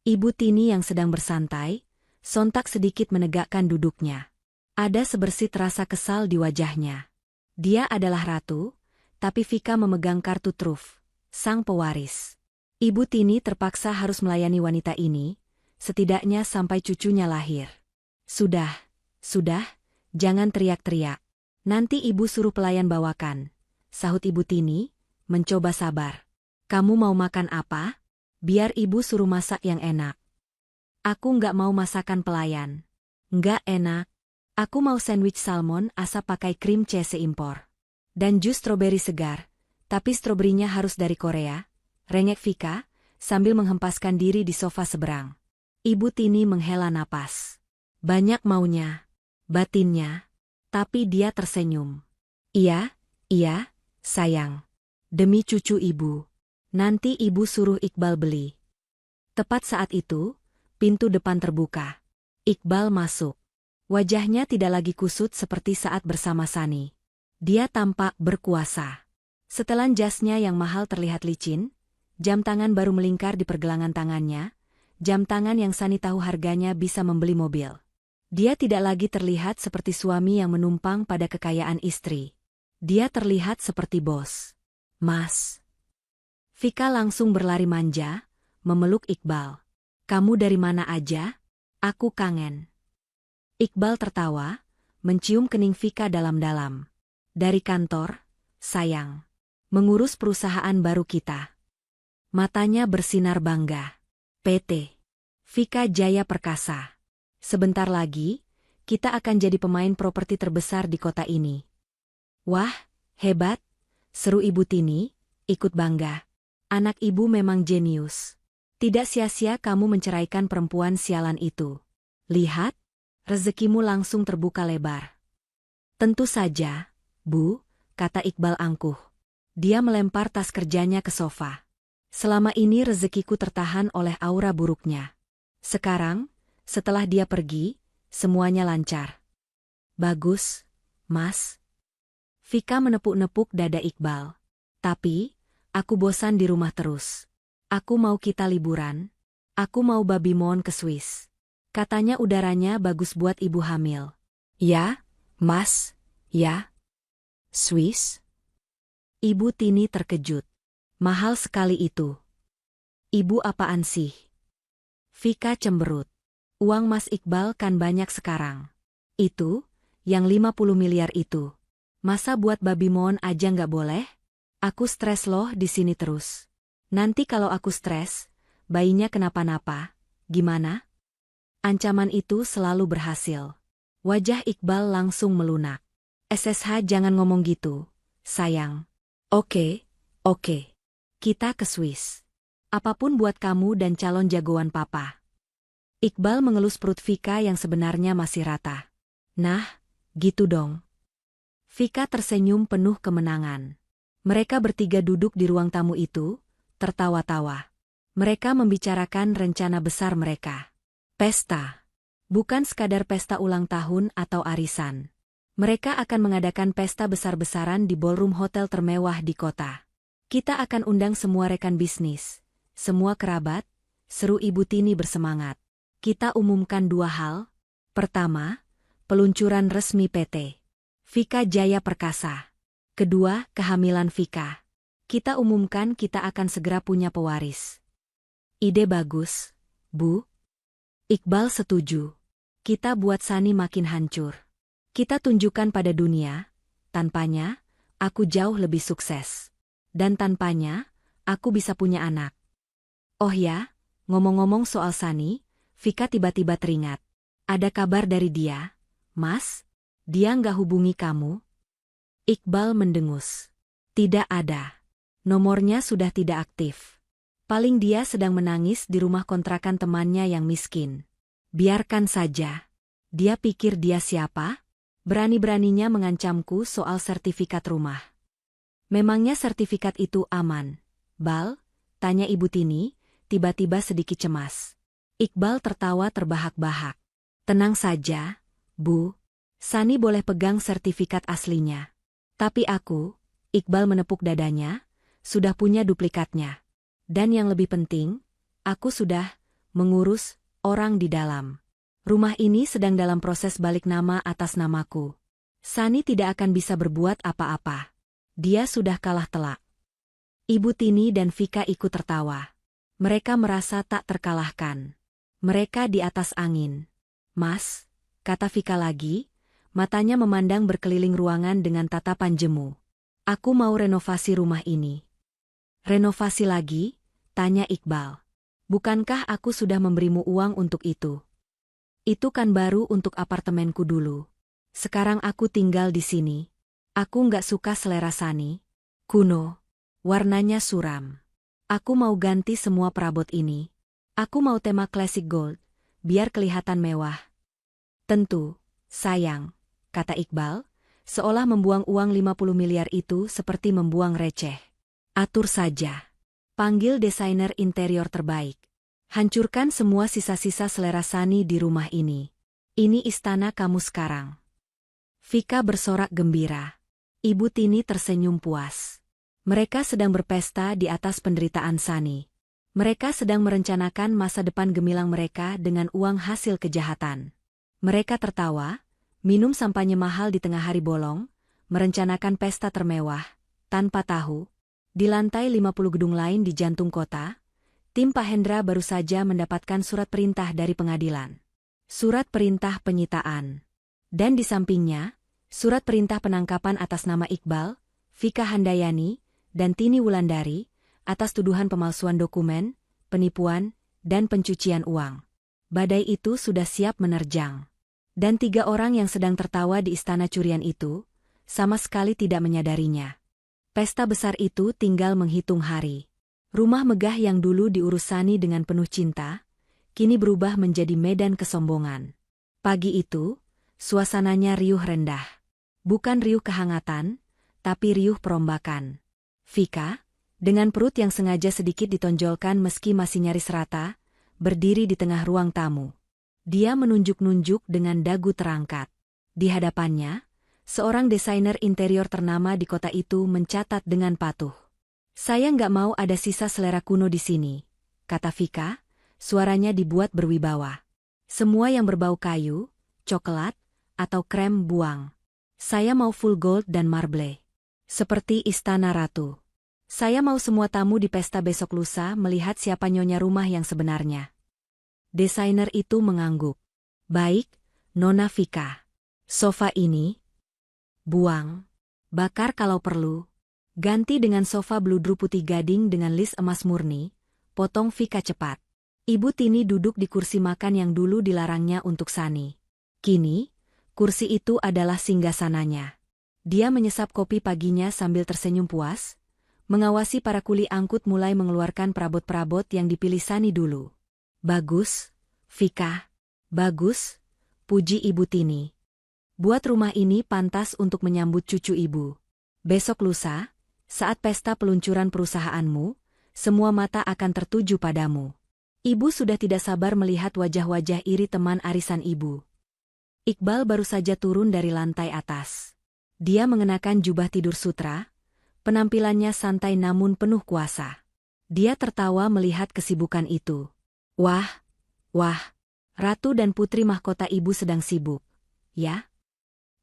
Ibu Tini yang sedang bersantai, sontak sedikit menegakkan duduknya. Ada sebersit rasa kesal di wajahnya. Dia adalah ratu, tapi Vika memegang kartu truf, sang pewaris. Ibu Tini terpaksa harus melayani wanita ini, setidaknya sampai cucunya lahir. Sudah, jangan teriak-teriak. Nanti ibu suruh pelayan bawakan, sahut Ibu Tini, mencoba sabar. Kamu mau makan apa? Biar ibu suruh masak yang enak. Aku nggak mau masakan pelayan. Nggak enak. Aku mau sandwich salmon asap pakai krim cheese impor. Dan jus stroberi segar, tapi stroberinya harus dari Korea, rengek Vika, sambil menghempaskan diri di sofa seberang. Ibu Tini menghela napas. Banyak maunya, batinnya, tapi dia tersenyum. Iya, sayang. Demi cucu ibu. Nanti ibu suruh Iqbal beli. Tepat saat itu, pintu depan terbuka. Iqbal masuk. Wajahnya tidak lagi kusut seperti saat bersama Sani. Dia tampak berkuasa. Setelan jasnya yang mahal terlihat licin, Jam tangan baru melingkar di pergelangan tangannya, jam tangan yang Sani tahu harganya bisa membeli mobil. Dia tidak lagi terlihat seperti suami yang menumpang pada kekayaan istri. Dia terlihat seperti bos. Mas. Vika langsung berlari manja, memeluk Iqbal. Kamu dari mana aja? Aku kangen. Iqbal tertawa, mencium kening Vika dalam-dalam. Dari kantor, sayang. Mengurus perusahaan baru kita. Matanya bersinar bangga. PT. Vika Jaya Perkasa. Sebentar lagi, kita akan jadi pemain properti terbesar di kota ini. Wah, hebat, seru Ibu Tini, ikut bangga. Anak ibu memang jenius. Tidak sia-sia kamu menceraikan perempuan sialan itu. Lihat, rezekimu langsung terbuka lebar. Tentu saja, Bu, kata Iqbal angkuh. Dia melempar tas kerjanya ke sofa. Selama ini rezekiku tertahan oleh aura buruknya. Sekarang, setelah dia pergi, semuanya lancar. Bagus, Mas. Vika menepuk-nepuk dada Iqbal. Tapi, aku bosan di rumah terus. Aku mau kita liburan. Aku mau babi mon ke Swiss. Katanya udaranya bagus buat ibu hamil. Ya, Mas, ya. Swiss? Ibu Tini terkejut. Mahal sekali itu. Ibu apaan sih? Vika cemberut. Uang Mas Iqbal kan banyak sekarang. Itu, yang 50 miliar itu. Masa buat babi mon aja nggak boleh? Aku stres loh di sini terus. Nanti kalau aku stres, bayinya kenapa-napa, gimana? Ancaman itu selalu berhasil. Wajah Iqbal langsung melunak. SSH jangan ngomong gitu, sayang. Oke. Kita ke Swiss. Apapun buat kamu dan calon jagoan papa. Iqbal mengelus perut Vika yang sebenarnya masih rata. Nah, gitu dong. Vika tersenyum penuh kemenangan. Mereka bertiga duduk di ruang tamu itu, tertawa-tawa. Mereka membicarakan rencana besar mereka. Pesta. Bukan sekadar pesta ulang tahun atau arisan. Mereka akan mengadakan pesta besar-besaran di ballroom hotel termewah di kota. Kita akan undang semua rekan bisnis, semua kerabat, seru Ibu Tini bersemangat. Kita umumkan 2 hal. Pertama, peluncuran resmi PT. Vika Jaya Perkasa. Kedua, kehamilan Vika. Kita umumkan kita akan segera punya pewaris. Ide bagus, Bu. Iqbal setuju. Kita buat Sani makin hancur. Kita tunjukkan pada dunia, tanpanya, aku jauh lebih sukses. Dan tanpanya, aku bisa punya anak. Oh ya, ngomong-ngomong soal Sani, Vika tiba-tiba teringat. Ada kabar dari dia, Mas? Dia nggak hubungi kamu? Iqbal mendengus. Tidak ada. Nomornya sudah tidak aktif. Paling dia sedang menangis di rumah kontrakan temannya yang miskin. Biarkan saja. Dia pikir dia siapa? Berani-beraninya mengancamku soal sertifikat rumah. Memangnya sertifikat itu aman? Bal? Tanya Ibu Tini, tiba-tiba sedikit cemas. Iqbal tertawa terbahak-bahak. Tenang saja, Bu. Sani boleh pegang sertifikat aslinya. Tapi aku, Iqbal menepuk dadanya, sudah punya duplikatnya. Dan yang lebih penting, aku sudah mengurus orang di dalam. Rumah ini sedang dalam proses balik nama atas namaku. Sani tidak akan bisa berbuat apa-apa. Dia sudah kalah telak. Ibu Tini dan Vika ikut tertawa. Mereka merasa tak terkalahkan. Mereka di atas angin. Mas, kata Vika lagi, matanya memandang berkeliling ruangan dengan tatapan jemu. Aku mau renovasi rumah ini. Renovasi lagi? Tanya Iqbal. Bukankah aku sudah memberimu uang untuk itu? Itu kan baru untuk apartemenku dulu. Sekarang aku tinggal di sini. Aku nggak suka selera Sani. Kuno. Warnanya suram. Aku mau ganti semua perabot ini. Aku mau tema classic gold, biar kelihatan mewah. Tentu, sayang, kata Iqbal, seolah membuang uang 50 miliar itu seperti membuang receh. Atur saja. Panggil desainer interior terbaik. Hancurkan semua sisa-sisa selera Sani di rumah ini. Ini istana kamu sekarang. Vika bersorak gembira. Ibu Tini tersenyum puas. Mereka sedang berpesta di atas penderitaan Sani. Mereka sedang merencanakan masa depan gemilang mereka dengan uang hasil kejahatan. Mereka tertawa, minum sampanye mahal di tengah hari bolong, merencanakan pesta termewah, tanpa tahu. Di lantai 50 gedung lain di jantung kota, tim Pak Hendra baru saja mendapatkan surat perintah dari pengadilan. Surat perintah penyitaan. Dan di sampingnya, surat perintah penangkapan atas nama Iqbal, Vika Handayani, dan Tini Wulandari, atas tuduhan pemalsuan dokumen, penipuan, dan pencucian uang. Badai itu sudah siap menerjang. Dan 3 orang yang sedang tertawa di istana curian itu, sama sekali tidak menyadarinya. Pesta besar itu tinggal menghitung hari. Rumah megah yang dulu diurus Sani dengan penuh cinta, kini berubah menjadi medan kesombongan. Pagi itu, suasananya riuh rendah. Bukan riuh kehangatan, tapi riuh perombakan. Vika, dengan perut yang sengaja sedikit ditonjolkan meski masih nyaris rata, berdiri di tengah ruang tamu. Dia menunjuk-nunjuk dengan dagu terangkat. Di hadapannya, seorang desainer interior ternama di kota itu mencatat dengan patuh. "Saya nggak mau ada sisa selera kuno di sini," kata Vika, suaranya dibuat berwibawa. "Semua yang berbau kayu, coklat, atau krem buang. Saya mau full gold dan marble. Seperti istana ratu. Saya mau semua tamu di pesta besok lusa melihat siapa nyonya rumah yang sebenarnya." Desainer itu mengangguk. "Baik, Nona Vika. Sofa ini, buang. Bakar kalau perlu. Ganti dengan sofa bludru putih gading dengan lis emas murni," potong Vika cepat. Ibu Tini duduk di kursi makan yang dulu dilarangnya untuk Sani. Kini, kursi itu adalah singgasananya. Dia menyesap kopi paginya sambil tersenyum puas, mengawasi para kuli angkut mulai mengeluarkan perabot-perabot yang dipilih Sani dulu. "Bagus, Vika. Bagus," puji Ibu Tini. "Buat rumah ini pantas untuk menyambut cucu ibu. Besok lusa, saat pesta peluncuran perusahaanmu, semua mata akan tertuju padamu." Ibu sudah tidak sabar melihat wajah-wajah iri teman arisan ibu. Iqbal baru saja turun dari lantai atas. Dia mengenakan jubah tidur sutra, penampilannya santai namun penuh kuasa. Dia tertawa melihat kesibukan itu. Wah, Ratu dan Putri mahkota ibu sedang sibuk, ya?"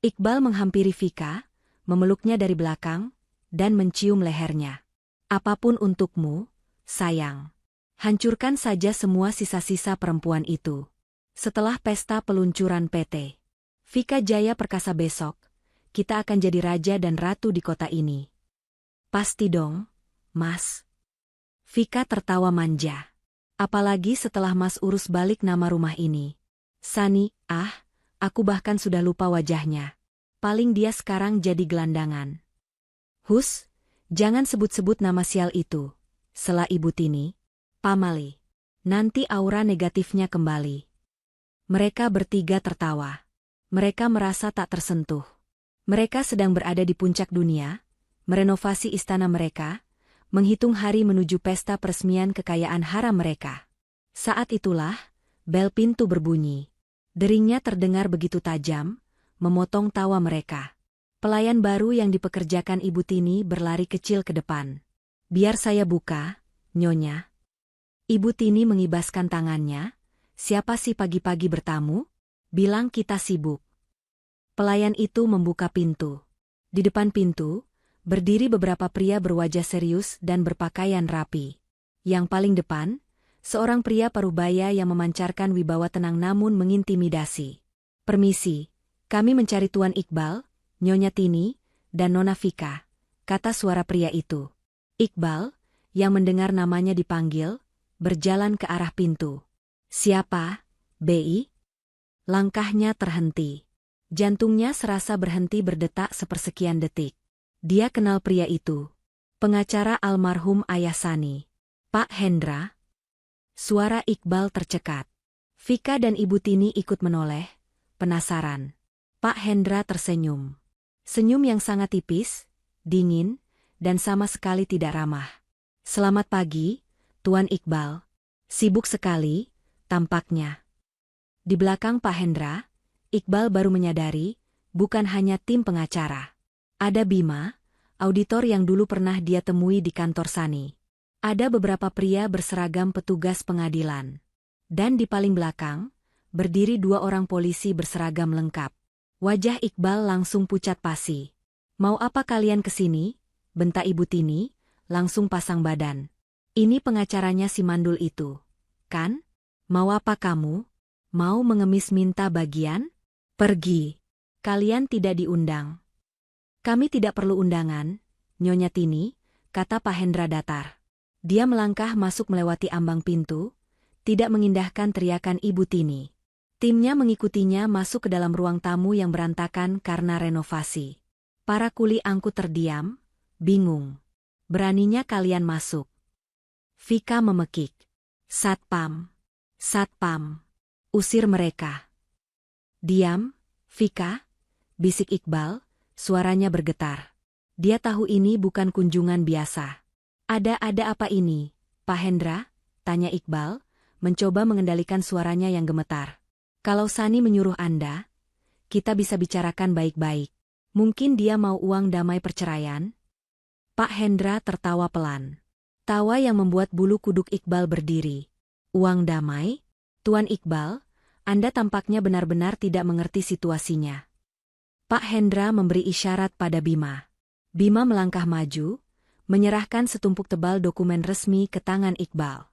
Iqbal menghampiri Vika, memeluknya dari belakang, dan mencium lehernya. "Apapun untukmu, sayang. Hancurkan saja semua sisa-sisa perempuan itu. Setelah pesta peluncuran PT Vika Jaya Perkasa besok, kita akan jadi raja dan ratu di kota ini." "Pasti dong, Mas." Vika tertawa manja. "Apalagi setelah Mas urus balik nama rumah ini. Sani, aku bahkan sudah lupa wajahnya. Paling dia sekarang jadi gelandangan." "Hus, jangan sebut-sebut nama sial itu," sela Ibu Tini. "Pamali. Nanti aura negatifnya kembali." Mereka bertiga tertawa. Mereka merasa tak tersentuh. Mereka sedang berada di puncak dunia, merenovasi istana mereka, menghitung hari menuju pesta peresmian kekayaan haram mereka. Saat itulah, bel pintu berbunyi. Deringnya terdengar begitu tajam, memotong tawa mereka. Pelayan baru yang dipekerjakan Ibu Tini berlari kecil ke depan. "Biar saya buka, Nyonya." Ibu Tini mengibaskan tangannya. "Siapa sih pagi-pagi bertamu? Bilang kita sibuk." Pelayan itu membuka pintu. Di depan pintu, berdiri beberapa pria berwajah serius dan berpakaian rapi. Yang paling depan, seorang pria parubaya yang memancarkan wibawa tenang namun mengintimidasi. "Permisi, kami mencari Tuan Iqbal, Nyonya Tini, dan Nona Vika," kata suara pria itu. Iqbal, yang mendengar namanya dipanggil, berjalan ke arah pintu. "Siapa, Bi?" Langkahnya terhenti. Jantungnya serasa berhenti berdetak sepersekian detik. Dia kenal pria itu. Pengacara almarhum ayah Sani. "Pak Hendra?" Suara Iqbal tercekat. Vika dan Ibu Tini ikut menoleh, penasaran. Pak Hendra tersenyum. Senyum yang sangat tipis, dingin, dan sama sekali tidak ramah. "Selamat pagi, Tuan Iqbal. Sibuk sekali, tampaknya." Di belakang Pak Hendra, Iqbal baru menyadari, bukan hanya tim pengacara. Ada Bima, auditor yang dulu pernah dia temui di kantor Sani. Ada beberapa pria berseragam petugas pengadilan. Dan di paling belakang, berdiri 2 orang polisi berseragam lengkap. Wajah Iqbal langsung pucat pasi. "Mau apa kalian kesini?" bentak Ibu Tini, langsung pasang badan. "Ini pengacaranya si mandul itu, kan? Mau apa kamu? Mau mengemis minta bagian? Pergi. Kalian tidak diundang." "Kami tidak perlu undangan, Nyonya Tini," kata Pak Hendra datar. Dia melangkah masuk melewati ambang pintu, tidak mengindahkan teriakan Ibu Tini. Timnya mengikutinya masuk ke dalam ruang tamu yang berantakan karena renovasi. Para kuli angkut terdiam, bingung. "Beraninya kalian masuk?" Vika memekik. "Satpam. Satpam. Usir mereka." "Diam, Vika," bisik Iqbal, suaranya bergetar. Dia tahu ini bukan kunjungan biasa. Ada apa ini, Pak Hendra?" tanya Iqbal, mencoba mengendalikan suaranya yang gemetar. "Kalau Sani menyuruh Anda, kita bisa bicarakan baik-baik. Mungkin dia mau uang damai perceraian?" Pak Hendra tertawa pelan. Tawa yang membuat bulu kuduk Iqbal berdiri. "Uang damai? Tuan Iqbal, Anda tampaknya benar-benar tidak mengerti situasinya." Pak Hendra memberi isyarat pada Bima. Bima melangkah maju, menyerahkan setumpuk tebal dokumen resmi ke tangan Iqbal.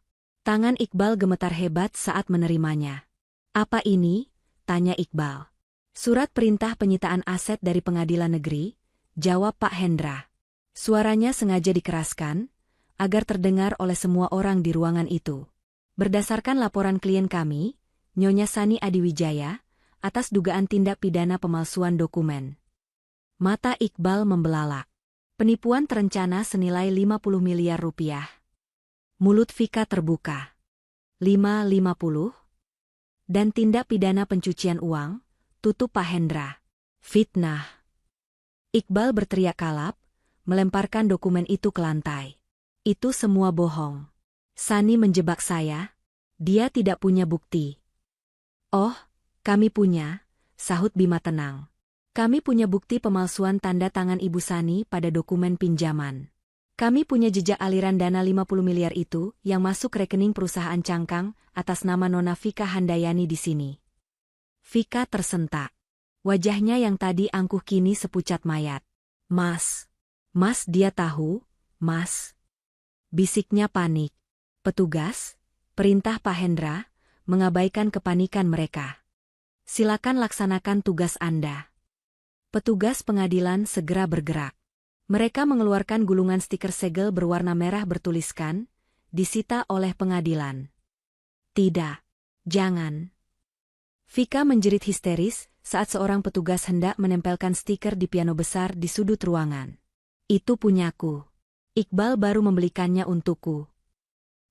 Tangan Iqbal gemetar hebat saat menerimanya. "Apa ini?" tanya Iqbal. "Surat perintah penyitaan aset dari pengadilan negeri," jawab Pak Hendra. Suaranya sengaja dikeraskan, agar terdengar oleh semua orang di ruangan itu. "Berdasarkan laporan klien kami, Nyonya Sani Adiwijaya, atas dugaan tindak pidana pemalsuan dokumen." Mata Iqbal membelalak. Penipuan terencana senilai 50 miliar rupiah. Mulut Vika terbuka. 50? Dan tindak pidana pencucian uang, tutup Pak Hendra. "Fitnah." Iqbal berteriak kalap, melemparkan dokumen itu ke lantai. "Itu semua bohong. Sani menjebak saya. Dia tidak punya bukti." "Oh, kami punya," sahut Bima tenang. "Kami punya bukti pemalsuan tanda tangan Ibu Sani pada dokumen pinjaman. Kami punya jejak aliran dana 50 miliar itu yang masuk rekening perusahaan cangkang atas nama Nona Vika Handayani di sini." Vika tersentak. Wajahnya yang tadi angkuh kini sepucat mayat. "Mas. Mas, dia tahu, Mas." Bisiknya panik. "Petugas, perintah Pak Hendra, mengabaikan kepanikan mereka. Silakan laksanakan tugas Anda." Petugas pengadilan segera bergerak. Mereka mengeluarkan gulungan stiker segel berwarna merah bertuliskan, "Disita oleh pengadilan." "Tidak. Jangan." Vika menjerit histeris saat seorang petugas hendak menempelkan stiker di piano besar di sudut ruangan. "Itu punyaku. Iqbal baru membelikannya untukku."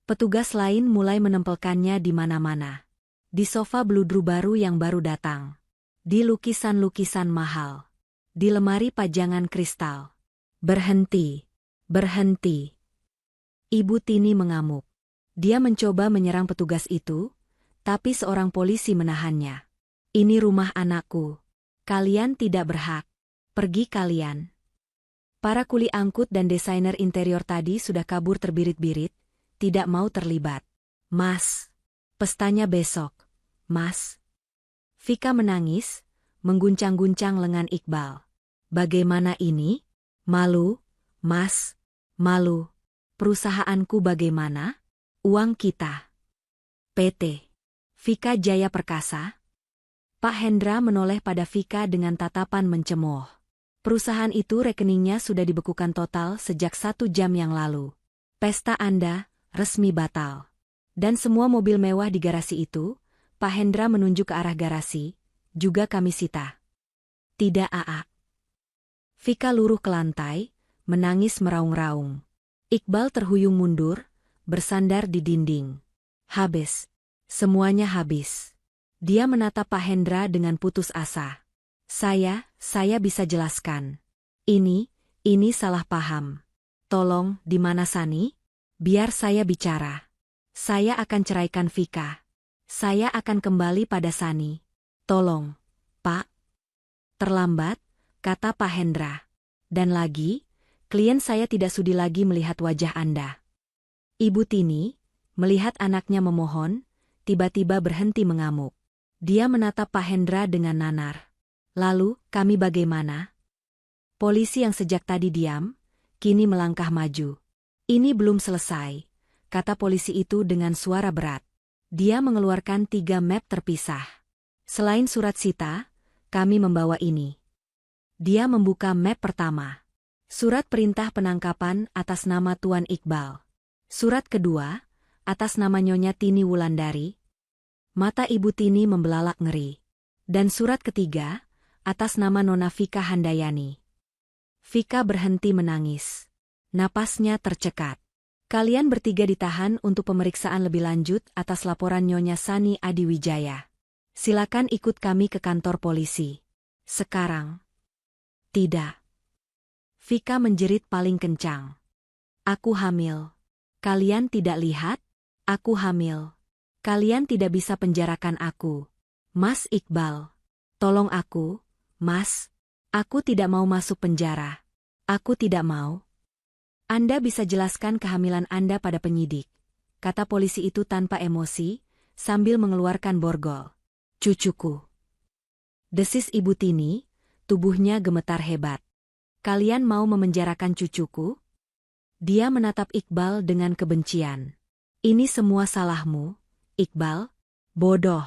Petugas lain mulai menempelkannya di mana-mana. Di sofa bludru baru yang baru datang. Di lukisan-lukisan mahal. Di lemari pajangan kristal. "Berhenti. Berhenti." Ibu Tini mengamuk. Dia mencoba menyerang petugas itu, tapi seorang polisi menahannya. "Ini rumah anakku. Kalian tidak berhak. Pergi kalian." Para kuli angkut dan desainer interior tadi sudah kabur terbirit-birit, tidak mau terlibat. "Mas, pestanya besok, Mas." Vika menangis, mengguncang-guncang lengan Iqbal. "Bagaimana ini? Malu, Mas, malu. Perusahaanku bagaimana? Uang kita. PT Vika Jaya Perkasa." Pak Hendra menoleh pada Vika dengan tatapan mencemooh. "Perusahaan itu rekeningnya sudah dibekukan total sejak 1 jam yang lalu. Pesta Anda resmi batal. Dan semua mobil mewah di garasi itu," Pak Hendra menunjuk ke arah garasi, "juga kami sita." "Tidak, Aa." Vika luruh ke lantai, menangis meraung-raung. Iqbal terhuyung mundur, bersandar di dinding. Habis. Semuanya habis. Dia menatap Pak Hendra dengan putus asa. Saya bisa jelaskan. Ini salah paham. Tolong, di mana Sani? Biar saya bicara. Saya akan ceraikan Vika. Saya akan kembali pada Sani. Tolong, Pak." "Terlambat," kata Pak Hendra. "Dan lagi, Klien saya tidak sudi lagi melihat wajah Anda. Ibu Tini, melihat anaknya memohon, tiba-tiba berhenti mengamuk. Dia menatap Pak Hendra dengan nanar. Lalu, kami bagaimana? Polisi yang sejak tadi diam, kini melangkah maju. Ini belum selesai, kata polisi itu dengan suara berat. Dia mengeluarkan 3 map terpisah. Selain surat sita, kami membawa ini. Dia membuka map pertama. Surat perintah penangkapan atas nama Tuan Iqbal. Surat kedua, atas nama Nyonya Tini Wulandari. Mata Ibu Tini membelalak ngeri. Dan surat ketiga, atas nama Nona Vika Handayani. Vika berhenti menangis. Napasnya tercekat. Kalian bertiga ditahan untuk pemeriksaan lebih lanjut atas laporan Nyonya Sani Adiwijaya. Silakan ikut kami ke kantor polisi. Sekarang. Tidak. Vika menjerit paling kencang. Aku hamil. Kalian tidak lihat? Aku hamil. Kalian tidak bisa penjarakan aku. Mas Iqbal. Tolong aku, Mas. Aku tidak mau masuk penjara. Aku tidak mau. Anda bisa jelaskan kehamilan Anda pada penyidik, kata polisi itu tanpa emosi, sambil mengeluarkan borgol. Cucuku. Desis Ibu Tini, tubuhnya gemetar hebat. Kalian mau memenjarakan cucuku? Dia menatap Iqbal dengan kebencian. Ini semua salahmu, Iqbal? Bodoh.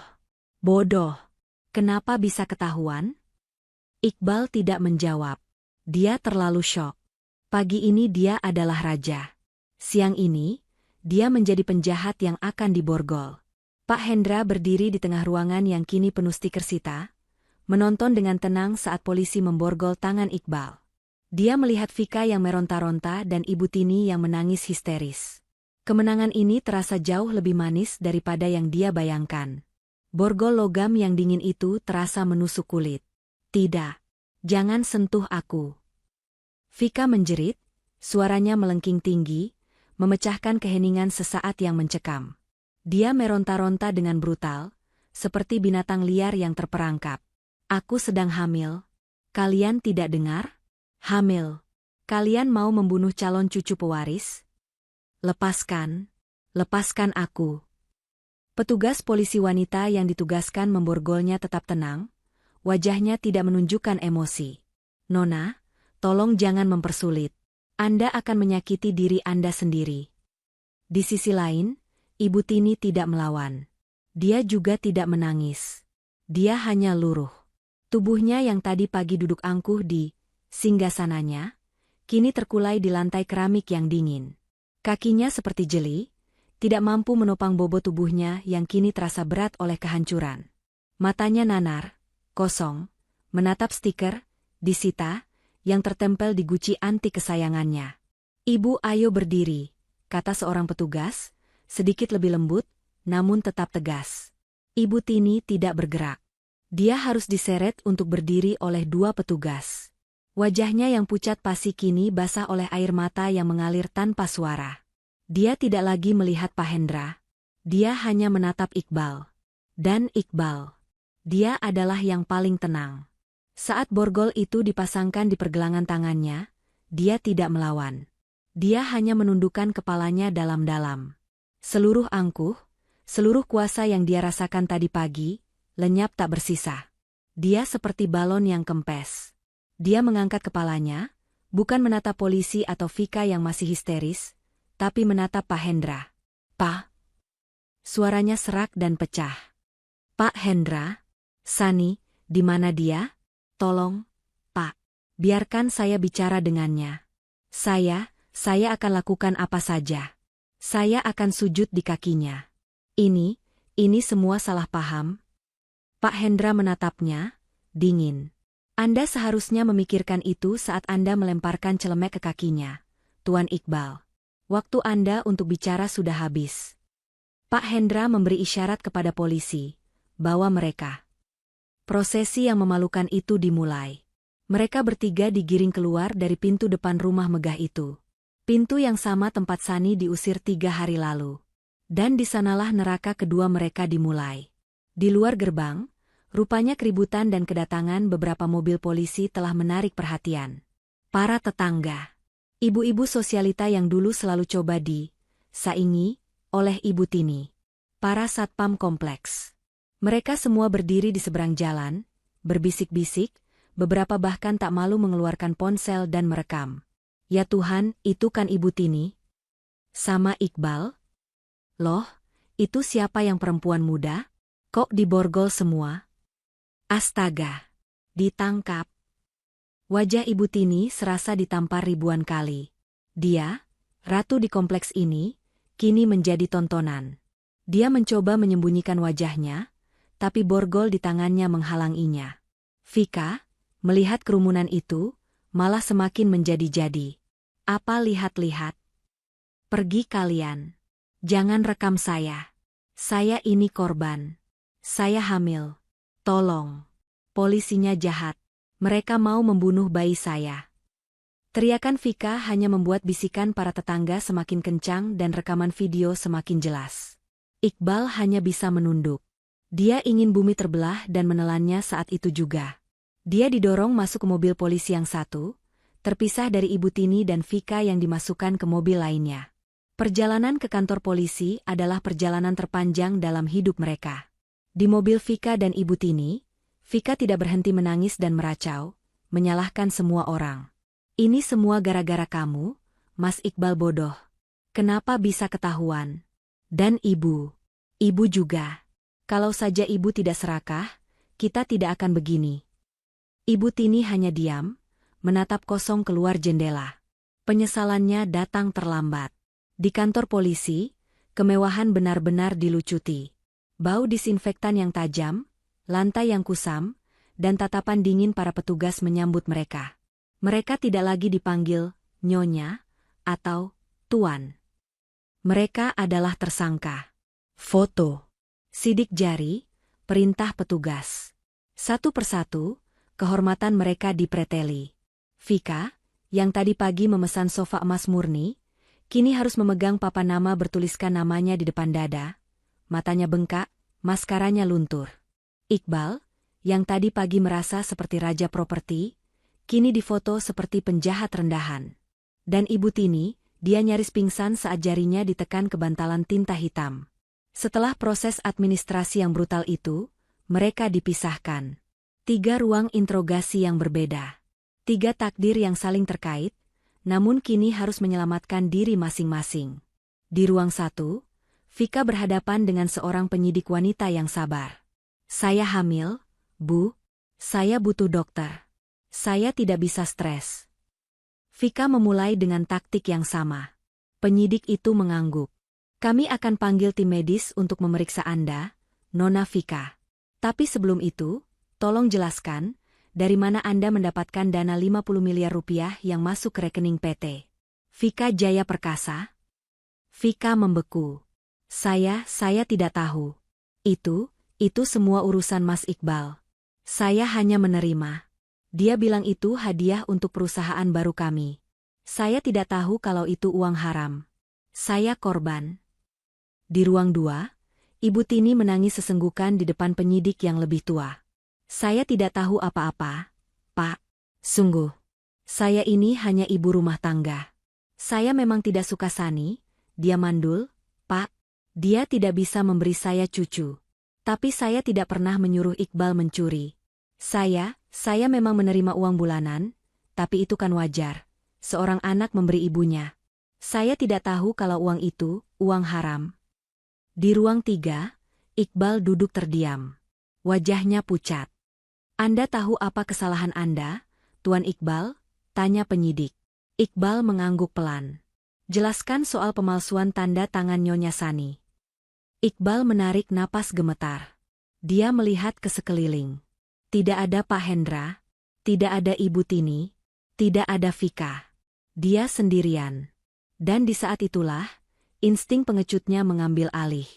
Bodoh. Kenapa bisa ketahuan? Iqbal tidak menjawab. Dia terlalu syok. Pagi ini dia adalah raja. Siang ini, dia menjadi penjahat yang akan diborgol. Pak Hendra berdiri di tengah ruangan yang kini penuh stiker sita, menonton dengan tenang saat polisi memborgol tangan Iqbal. Dia melihat Vika yang meronta-ronta dan Ibu Tini yang menangis histeris. Kemenangan ini terasa jauh lebih manis daripada yang dia bayangkan. Borgol logam yang dingin itu terasa menusuk kulit. Tidak. Jangan sentuh aku. Vika menjerit, suaranya melengking tinggi, memecahkan keheningan sesaat yang mencekam. Dia meronta-ronta dengan brutal, seperti binatang liar yang terperangkap. Aku sedang hamil. Kalian tidak dengar? Hamil. Kalian mau membunuh calon cucu pewaris? Lepaskan. Lepaskan aku. Petugas polisi wanita yang ditugaskan memborgolnya tetap tenang, wajahnya tidak menunjukkan emosi. Nona, tolong jangan mempersulit. Anda akan menyakiti diri Anda sendiri. Di sisi lain, Ibu Tini tidak melawan. Dia juga tidak menangis. Dia hanya luruh. Tubuhnya yang tadi pagi duduk angkuh di singgasananya, kini terkulai di lantai keramik yang dingin. Kakinya seperti jeli, tidak mampu menopang bobot tubuhnya yang kini terasa berat oleh kehancuran. Matanya nanar, kosong, menatap stiker, disita, yang tertempel di guci anti kesayangannya. Ibu, ayo berdiri, kata seorang petugas, sedikit lebih lembut, namun tetap tegas. Ibu Tini tidak bergerak. Dia harus diseret untuk berdiri oleh 2 petugas. Wajahnya yang pucat pasi kini basah oleh air mata yang mengalir tanpa suara. Dia tidak lagi melihat Pak Hendra. Dia hanya menatap Iqbal. Dan Iqbal. Dia adalah yang paling tenang. Saat borgol itu dipasangkan di pergelangan tangannya, dia tidak melawan. Dia hanya menundukkan kepalanya dalam-dalam. Seluruh angkuh, seluruh kuasa yang dia rasakan tadi pagi, lenyap tak bersisa. Dia seperti balon yang kempes. Dia mengangkat kepalanya, bukan menatap polisi atau Vika yang masih histeris, tapi menatap Pak Hendra. Pak. Suaranya serak dan pecah. Pak Hendra? Sani, di mana dia? Tolong, Pak. Biarkan saya bicara dengannya. Saya akan lakukan apa saja. Saya akan sujud di kakinya. Ini semua salah paham. Pak Hendra menatapnya, dingin. Anda seharusnya memikirkan itu saat Anda melemparkan celemek ke kakinya, Tuan Iqbal. Waktu Anda untuk bicara sudah habis. Pak Hendra memberi isyarat kepada polisi, bawa mereka. Prosesi yang memalukan itu dimulai. Mereka bertiga digiring keluar dari pintu depan rumah megah itu. Pintu yang sama tempat Sani diusir 3 hari lalu. Dan di sanalah neraka kedua mereka dimulai. Di luar gerbang, rupanya keributan dan kedatangan beberapa mobil polisi telah menarik perhatian. Para tetangga. Ibu-ibu sosialita yang dulu selalu coba saingi oleh Ibu Tini. Para satpam kompleks. Mereka semua berdiri di seberang jalan, berbisik-bisik, beberapa bahkan tak malu mengeluarkan ponsel dan merekam. Ya Tuhan, itu kan Ibu Tini? Sama Iqbal? Loh, itu siapa yang perempuan muda? Kok diborgol semua? Astaga! Ditangkap. Wajah Ibu Tini serasa ditampar ribuan kali. Dia, ratu di kompleks ini, kini menjadi tontonan. Dia mencoba menyembunyikan wajahnya, tapi borgol di tangannya menghalanginya. Vika, melihat kerumunan itu, malah semakin menjadi-jadi. Apa lihat-lihat? Pergi kalian. Jangan rekam saya. Saya ini korban. Saya hamil. Tolong. Polisinya jahat. Mereka mau membunuh bayi saya. Teriakan Vika hanya membuat bisikan para tetangga semakin kencang dan rekaman video semakin jelas. Iqbal hanya bisa menunduk. Dia ingin bumi terbelah dan menelannya saat itu juga. Dia didorong masuk ke mobil polisi yang satu, terpisah dari Ibu Tini dan Vika yang dimasukkan ke mobil lainnya. Perjalanan ke kantor polisi adalah perjalanan terpanjang dalam hidup mereka. Di mobil Vika dan Ibu Tini, Vika tidak berhenti menangis dan meracau, menyalahkan semua orang. Ini semua gara-gara kamu, Mas Iqbal bodoh. Kenapa bisa ketahuan? Dan ibu juga. Kalau saja ibu tidak serakah, kita tidak akan begini. Ibu Tini hanya diam, menatap kosong keluar jendela. Penyesalannya datang terlambat. Di kantor polisi, kemewahan benar-benar dilucuti. Bau disinfektan yang tajam, lantai yang kusam, dan tatapan dingin para petugas menyambut mereka. Mereka tidak lagi dipanggil Nyonya atau Tuan. Mereka adalah tersangka. Foto. Sidik jari, perintah petugas. Satu persatu, kehormatan mereka dipreteli. Vika, yang tadi pagi memesan sofa emas murni, kini harus memegang papan nama bertuliskan namanya di depan dada. Matanya bengkak, maskaranya luntur. Iqbal, yang tadi pagi merasa seperti raja properti, kini difoto seperti penjahat rendahan. Dan Ibu Tini, dia nyaris pingsan saat jarinya ditekan ke bantalan tinta hitam. Setelah proses administrasi yang brutal itu, mereka dipisahkan. 3 ruang interogasi yang berbeda. 3 takdir yang saling terkait, namun kini harus menyelamatkan diri masing-masing. Di ruang 1, Vika berhadapan dengan seorang penyidik wanita yang sabar. Saya hamil, Bu. Saya butuh dokter. Saya tidak bisa stres. Vika memulai dengan taktik yang sama. Penyidik itu mengangguk. Kami akan panggil tim medis untuk memeriksa Anda, Nona Vika. Tapi sebelum itu, tolong jelaskan, dari mana Anda mendapatkan dana 50 miliar rupiah yang masuk ke rekening PT Vika Jaya Perkasa? Vika membeku. Saya tidak tahu. Itu semua urusan Mas Iqbal. Saya hanya menerima. Dia bilang itu hadiah untuk perusahaan baru kami. Saya tidak tahu kalau itu uang haram. Saya korban. Di ruang 2, Ibu Tini menangis sesenggukan di depan penyidik yang lebih tua. Saya tidak tahu apa-apa, Pak. Sungguh. Saya ini hanya ibu rumah tangga. Saya memang tidak suka Sani, dia mandul, Pak. Dia tidak bisa memberi saya cucu. Tapi saya tidak pernah menyuruh Iqbal mencuri. Saya memang menerima uang bulanan, tapi itu kan wajar. Seorang anak memberi ibunya. Saya tidak tahu kalau uang itu, uang haram. Di ruang 3, Iqbal duduk terdiam. Wajahnya pucat. Anda tahu apa kesalahan Anda, Tuan Iqbal? Tanya penyidik. Iqbal mengangguk pelan. Jelaskan soal pemalsuan tanda tangan Nyonya Sani. Iqbal menarik napas gemetar. Dia melihat ke sekeliling. Tidak ada Pak Hendra, tidak ada Ibu Tini, tidak ada Vika. Dia sendirian. Dan di saat itulah, insting pengecutnya mengambil alih.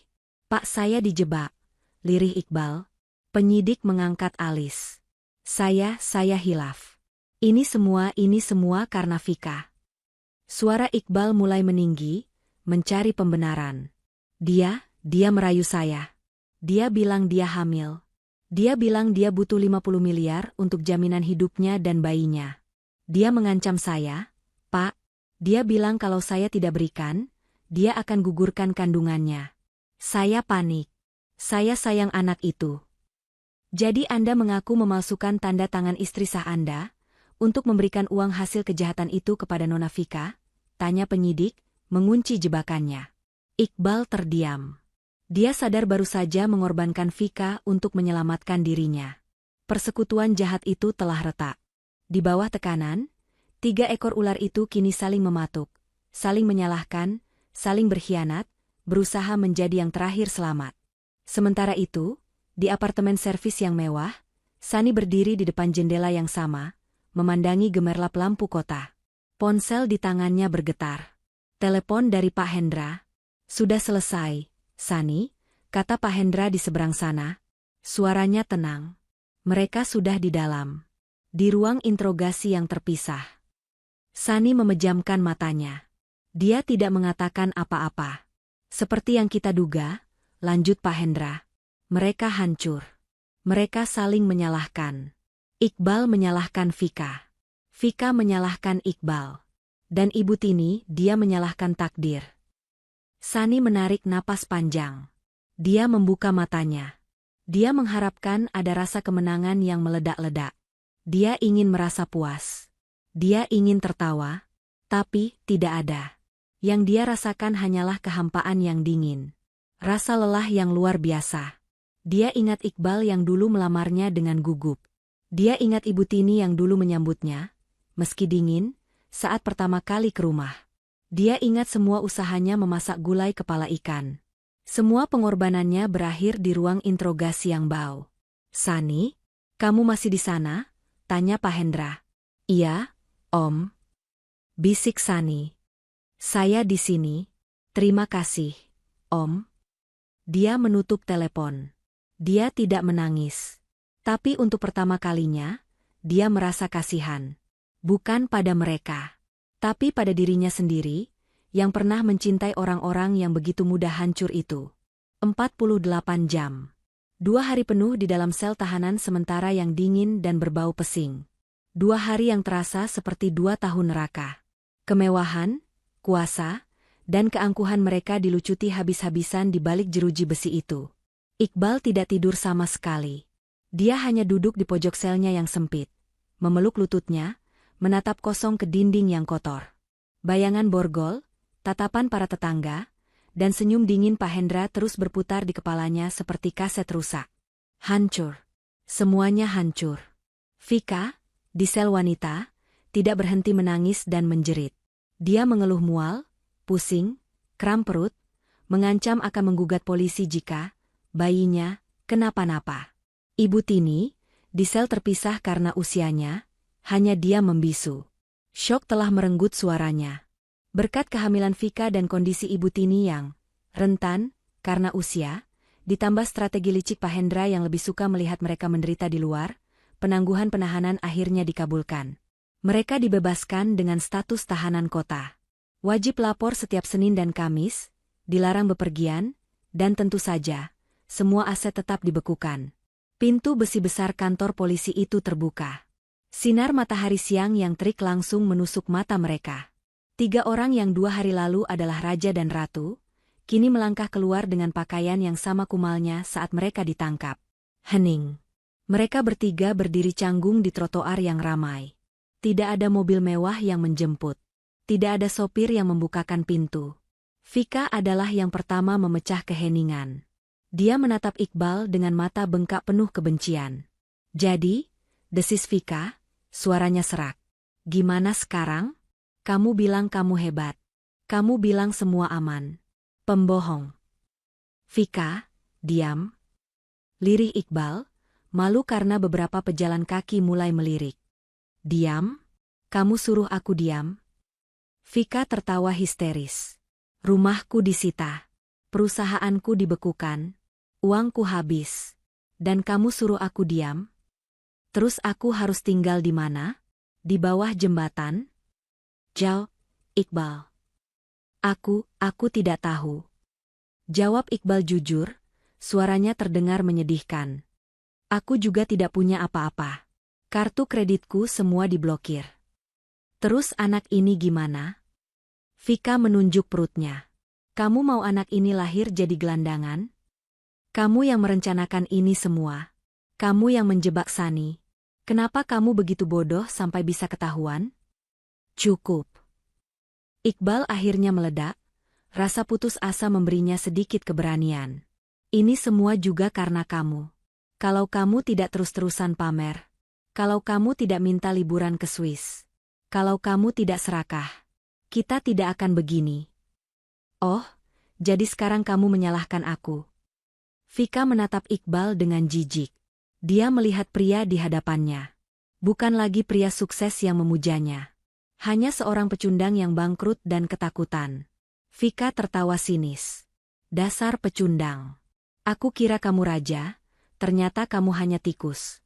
Pak, saya dijebak, lirih Iqbal. Penyidik mengangkat alis. Saya hilaf. Ini semua karena Vika. Suara Iqbal mulai meninggi, mencari pembenaran. Dia merayu saya. Dia bilang dia hamil. Dia bilang dia butuh 50 miliar untuk jaminan hidupnya dan bayinya. Dia mengancam saya, Pak. Dia bilang kalau saya tidak berikan, dia akan gugurkan kandungannya. Saya panik. Saya sayang anak itu. Jadi Anda mengaku memalsukan tanda tangan istri sah Anda untuk memberikan uang hasil kejahatan itu kepada Nona Vika? Tanya penyidik, mengunci jebakannya. Iqbal terdiam. Dia sadar baru saja mengorbankan Vika untuk menyelamatkan dirinya. Persekutuan jahat itu telah retak. Di bawah tekanan, 3 ekor ular itu kini saling mematuk, saling menyalahkan, saling berkhianat, berusaha menjadi yang terakhir selamat. Sementara itu, di apartemen servis yang mewah, Sani berdiri di depan jendela yang sama, memandangi gemerlap lampu kota. Ponsel di tangannya bergetar. Telepon dari Pak Hendra. Sudah selesai, Sani, kata Pak Hendra di seberang sana. Suaranya tenang. Mereka sudah di dalam. Di ruang interogasi yang terpisah. Sani memejamkan matanya. Dia tidak mengatakan apa-apa. Seperti yang kita duga, lanjut Pak Hendra. Mereka hancur. Mereka saling menyalahkan. Iqbal menyalahkan Vika. Vika menyalahkan Iqbal. Dan Ibu Tini, dia menyalahkan takdir. Sani menarik napas panjang. Dia membuka matanya. Dia mengharapkan ada rasa kemenangan yang meledak-ledak. Dia ingin merasa puas. Dia ingin tertawa, tapi tidak ada. Yang dia rasakan hanyalah kehampaan yang dingin. Rasa lelah yang luar biasa. Dia ingat Iqbal yang dulu melamarnya dengan gugup. Dia ingat Ibu Tini yang dulu menyambutnya, meski dingin, saat pertama kali ke rumah. Dia ingat semua usahanya memasak gulai kepala ikan. Semua pengorbanannya berakhir di ruang interogasi yang bau. Sani, kamu masih di sana? Tanya Pak Hendra. Iya, Om. Bisik Sani. Saya di sini. Terima kasih, Om. Dia menutup telepon. Dia tidak menangis. Tapi untuk pertama kalinya, dia merasa kasihan. Bukan pada mereka, tapi pada dirinya sendiri, yang pernah mencintai orang-orang yang begitu mudah hancur itu. 48 jam. 2 hari penuh di dalam sel tahanan sementara yang dingin dan berbau pesing. 2 hari yang terasa seperti 2 tahun neraka. Kemewahan, kuasa, dan keangkuhan mereka dilucuti habis-habisan di balik jeruji besi itu. Iqbal tidak tidur sama sekali. Dia hanya duduk di pojok selnya yang sempit, memeluk lututnya, menatap kosong ke dinding yang kotor. Bayangan borgol, tatapan para tetangga, dan senyum dingin Pak Hendra terus berputar di kepalanya seperti kaset rusak. Hancur. Semuanya hancur. Vika, di sel wanita, tidak berhenti menangis dan menjerit. Dia mengeluh mual, pusing, kram perut, mengancam akan menggugat polisi jika bayinya kenapa-napa. Ibu Tini, di sel terpisah karena usianya, hanya dia membisu. Syok telah merenggut suaranya. Berkat kehamilan Vika dan kondisi Ibu Tini yang rentan karena usia, ditambah strategi licik Pak Hendra yang lebih suka melihat mereka menderita di luar, penangguhan penahanan akhirnya dikabulkan. Mereka dibebaskan dengan status tahanan kota. Wajib lapor setiap Senin dan Kamis, dilarang bepergian, dan tentu saja, semua aset tetap dibekukan. Pintu besi besar kantor polisi itu terbuka. Sinar matahari siang yang terik langsung menusuk mata mereka. 3 orang yang 2 hari lalu adalah raja dan ratu, kini melangkah keluar dengan pakaian yang sama kumalnya saat mereka ditangkap. Hening. Mereka bertiga berdiri canggung di trotoar yang ramai. Tidak ada mobil mewah yang menjemput. Tidak ada sopir yang membukakan pintu. Vika adalah yang pertama memecah keheningan. Dia menatap Iqbal dengan mata bengkak penuh kebencian. Jadi, desis Vika, suaranya serak. Gimana sekarang? Kamu bilang kamu hebat. Kamu bilang semua aman. Pembohong. Vika, diam. Lirih Iqbal, malu karena beberapa pejalan kaki mulai melirik. Diam? Kamu suruh aku diam? Vika tertawa histeris. Rumahku disita. Perusahaanku dibekukan. Uangku habis. Dan kamu suruh aku diam? Terus aku harus tinggal di mana? Di bawah jembatan? Jawab, Iqbal. Aku tidak tahu. Jawab Iqbal jujur, suaranya terdengar menyedihkan. Aku juga tidak punya apa-apa. Kartu kreditku semua diblokir. Terus anak ini gimana? Vika menunjuk perutnya. Kamu mau anak ini lahir jadi gelandangan? Kamu yang merencanakan ini semua. Kamu yang menjebak Sani. Kenapa kamu begitu bodoh sampai bisa ketahuan? Cukup. Iqbal akhirnya meledak. Rasa putus asa memberinya sedikit keberanian. Ini semua juga karena kamu. Kalau kamu tidak terus-terusan pamer. Kalau kamu tidak minta liburan ke Swiss. Kalau kamu tidak serakah. Kita tidak akan begini. Oh, jadi sekarang kamu menyalahkan aku. Vika menatap Iqbal dengan jijik. Dia melihat pria di hadapannya. Bukan lagi pria sukses yang memujanya. Hanya seorang pecundang yang bangkrut dan ketakutan. Vika tertawa sinis. Dasar pecundang. Aku kira kamu raja, ternyata kamu hanya tikus.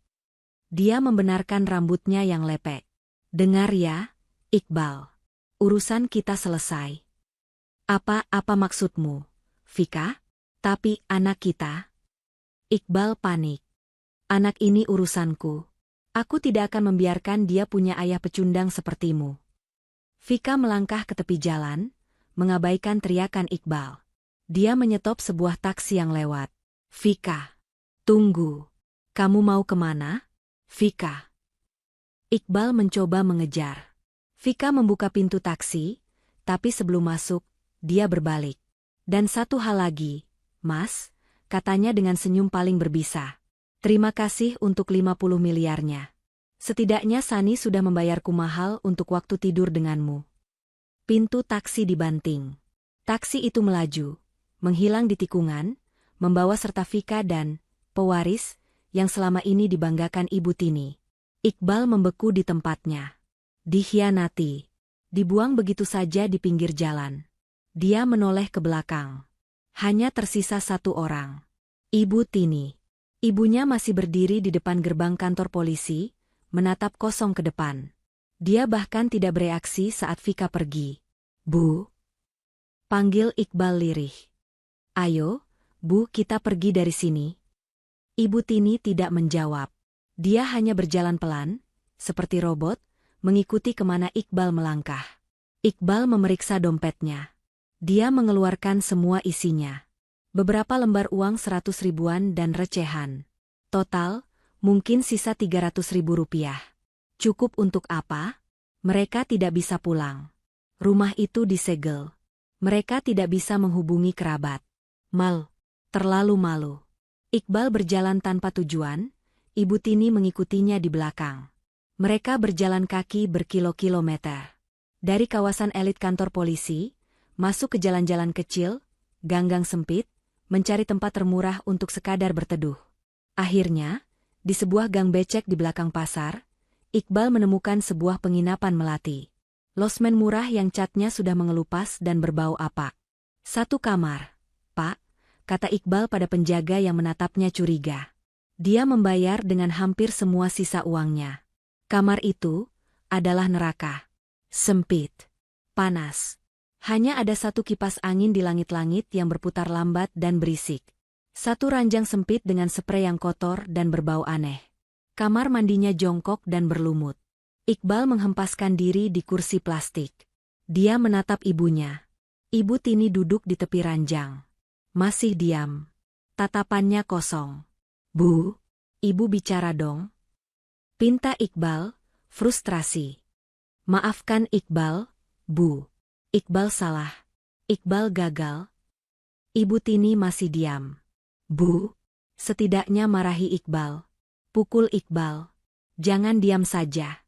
Dia membenarkan rambutnya yang lepek. Dengar ya, Iqbal. Urusan kita selesai. Apa maksudmu, Vika? Tapi anak kita? Iqbal panik. Anak ini urusanku. Aku tidak akan membiarkan dia punya ayah pecundang sepertimu. Vika melangkah ke tepi jalan, mengabaikan teriakan Iqbal. Dia menyetop sebuah taksi yang lewat. Vika. Tunggu. Kamu mau kemana? Vika. Iqbal mencoba mengejar. Vika membuka pintu taksi, tapi sebelum masuk, dia berbalik. Dan satu hal lagi, Mas, katanya dengan senyum paling berbisa. Terima kasih untuk 50 miliarnya. Setidaknya Sani sudah membayarku mahal untuk waktu tidur denganmu. Pintu taksi dibanting. Taksi itu melaju, menghilang di tikungan, membawa serta Vika dan pewaris yang selama ini dibanggakan Ibu Tini. Iqbal membeku di tempatnya. Dikhianati. Dibuang begitu saja di pinggir jalan. Dia menoleh ke belakang. Hanya tersisa satu orang. Ibu Tini. Ibunya masih berdiri di depan gerbang kantor polisi, menatap kosong ke depan. Dia bahkan tidak bereaksi saat Vika pergi. Bu. Panggil Iqbal lirih. Ayo, Bu, kita pergi dari sini. Ibu Tini tidak menjawab. Dia hanya berjalan pelan, seperti robot, mengikuti kemana Iqbal melangkah. Iqbal memeriksa dompetnya. Dia mengeluarkan semua isinya. Beberapa lembar uang 100 ribuan dan recehan. Total, mungkin sisa 300 ribu rupiah. Cukup untuk apa? Mereka tidak bisa pulang. Rumah itu disegel. Mereka tidak bisa menghubungi kerabat. Terlalu malu. Iqbal berjalan tanpa tujuan, Ibu Tini mengikutinya di belakang. Mereka berjalan kaki berkilo-kilometer. Dari kawasan elit kantor polisi, masuk ke jalan-jalan kecil, gang-gang sempit, mencari tempat termurah untuk sekadar berteduh. Akhirnya, di sebuah gang becek di belakang pasar, Iqbal menemukan sebuah penginapan melati. Losmen murah yang catnya sudah mengelupas dan berbau apak. Satu kamar, Pak, kata Iqbal pada penjaga yang menatapnya curiga. Dia membayar dengan hampir semua sisa uangnya. Kamar itu adalah neraka. Sempit. Panas. Hanya ada satu kipas angin di langit-langit yang berputar lambat dan berisik. Satu ranjang sempit dengan sprei yang kotor dan berbau aneh. Kamar mandinya jongkok dan berlumut. Iqbal menghempaskan diri di kursi plastik. Dia menatap ibunya. Ibu Tini duduk di tepi ranjang. Masih diam. Tatapannya kosong. Bu, Ibu bicara dong. Pinta Iqbal, frustrasi. Maafkan Iqbal, Bu. Iqbal salah. Iqbal gagal. Ibu Tini masih diam. Bu, setidaknya marahi Iqbal. Pukul Iqbal. Jangan diam saja.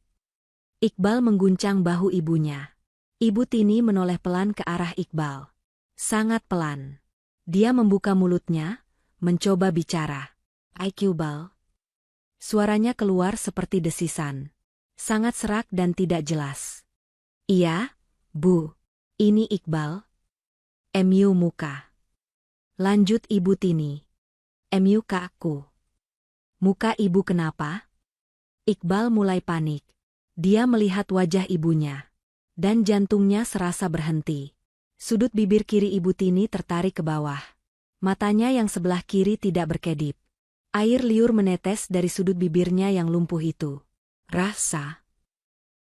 Iqbal mengguncang bahu ibunya. Ibu Tini menoleh pelan ke arah Iqbal. Sangat pelan. Dia membuka mulutnya, mencoba bicara. Iqbal. Suaranya keluar seperti desisan. Sangat serak dan tidak jelas. Iya, Bu. Ini Iqbal. MU muka. Lanjut Ibu Tini. MU ke aku. Muka ibu kenapa? Iqbal mulai panik. Dia melihat wajah ibunya. Dan jantungnya serasa berhenti. Sudut bibir kiri Ibu Tini tertarik ke bawah. Matanya yang sebelah kiri tidak berkedip. Air liur menetes dari sudut bibirnya yang lumpuh itu. Rasa.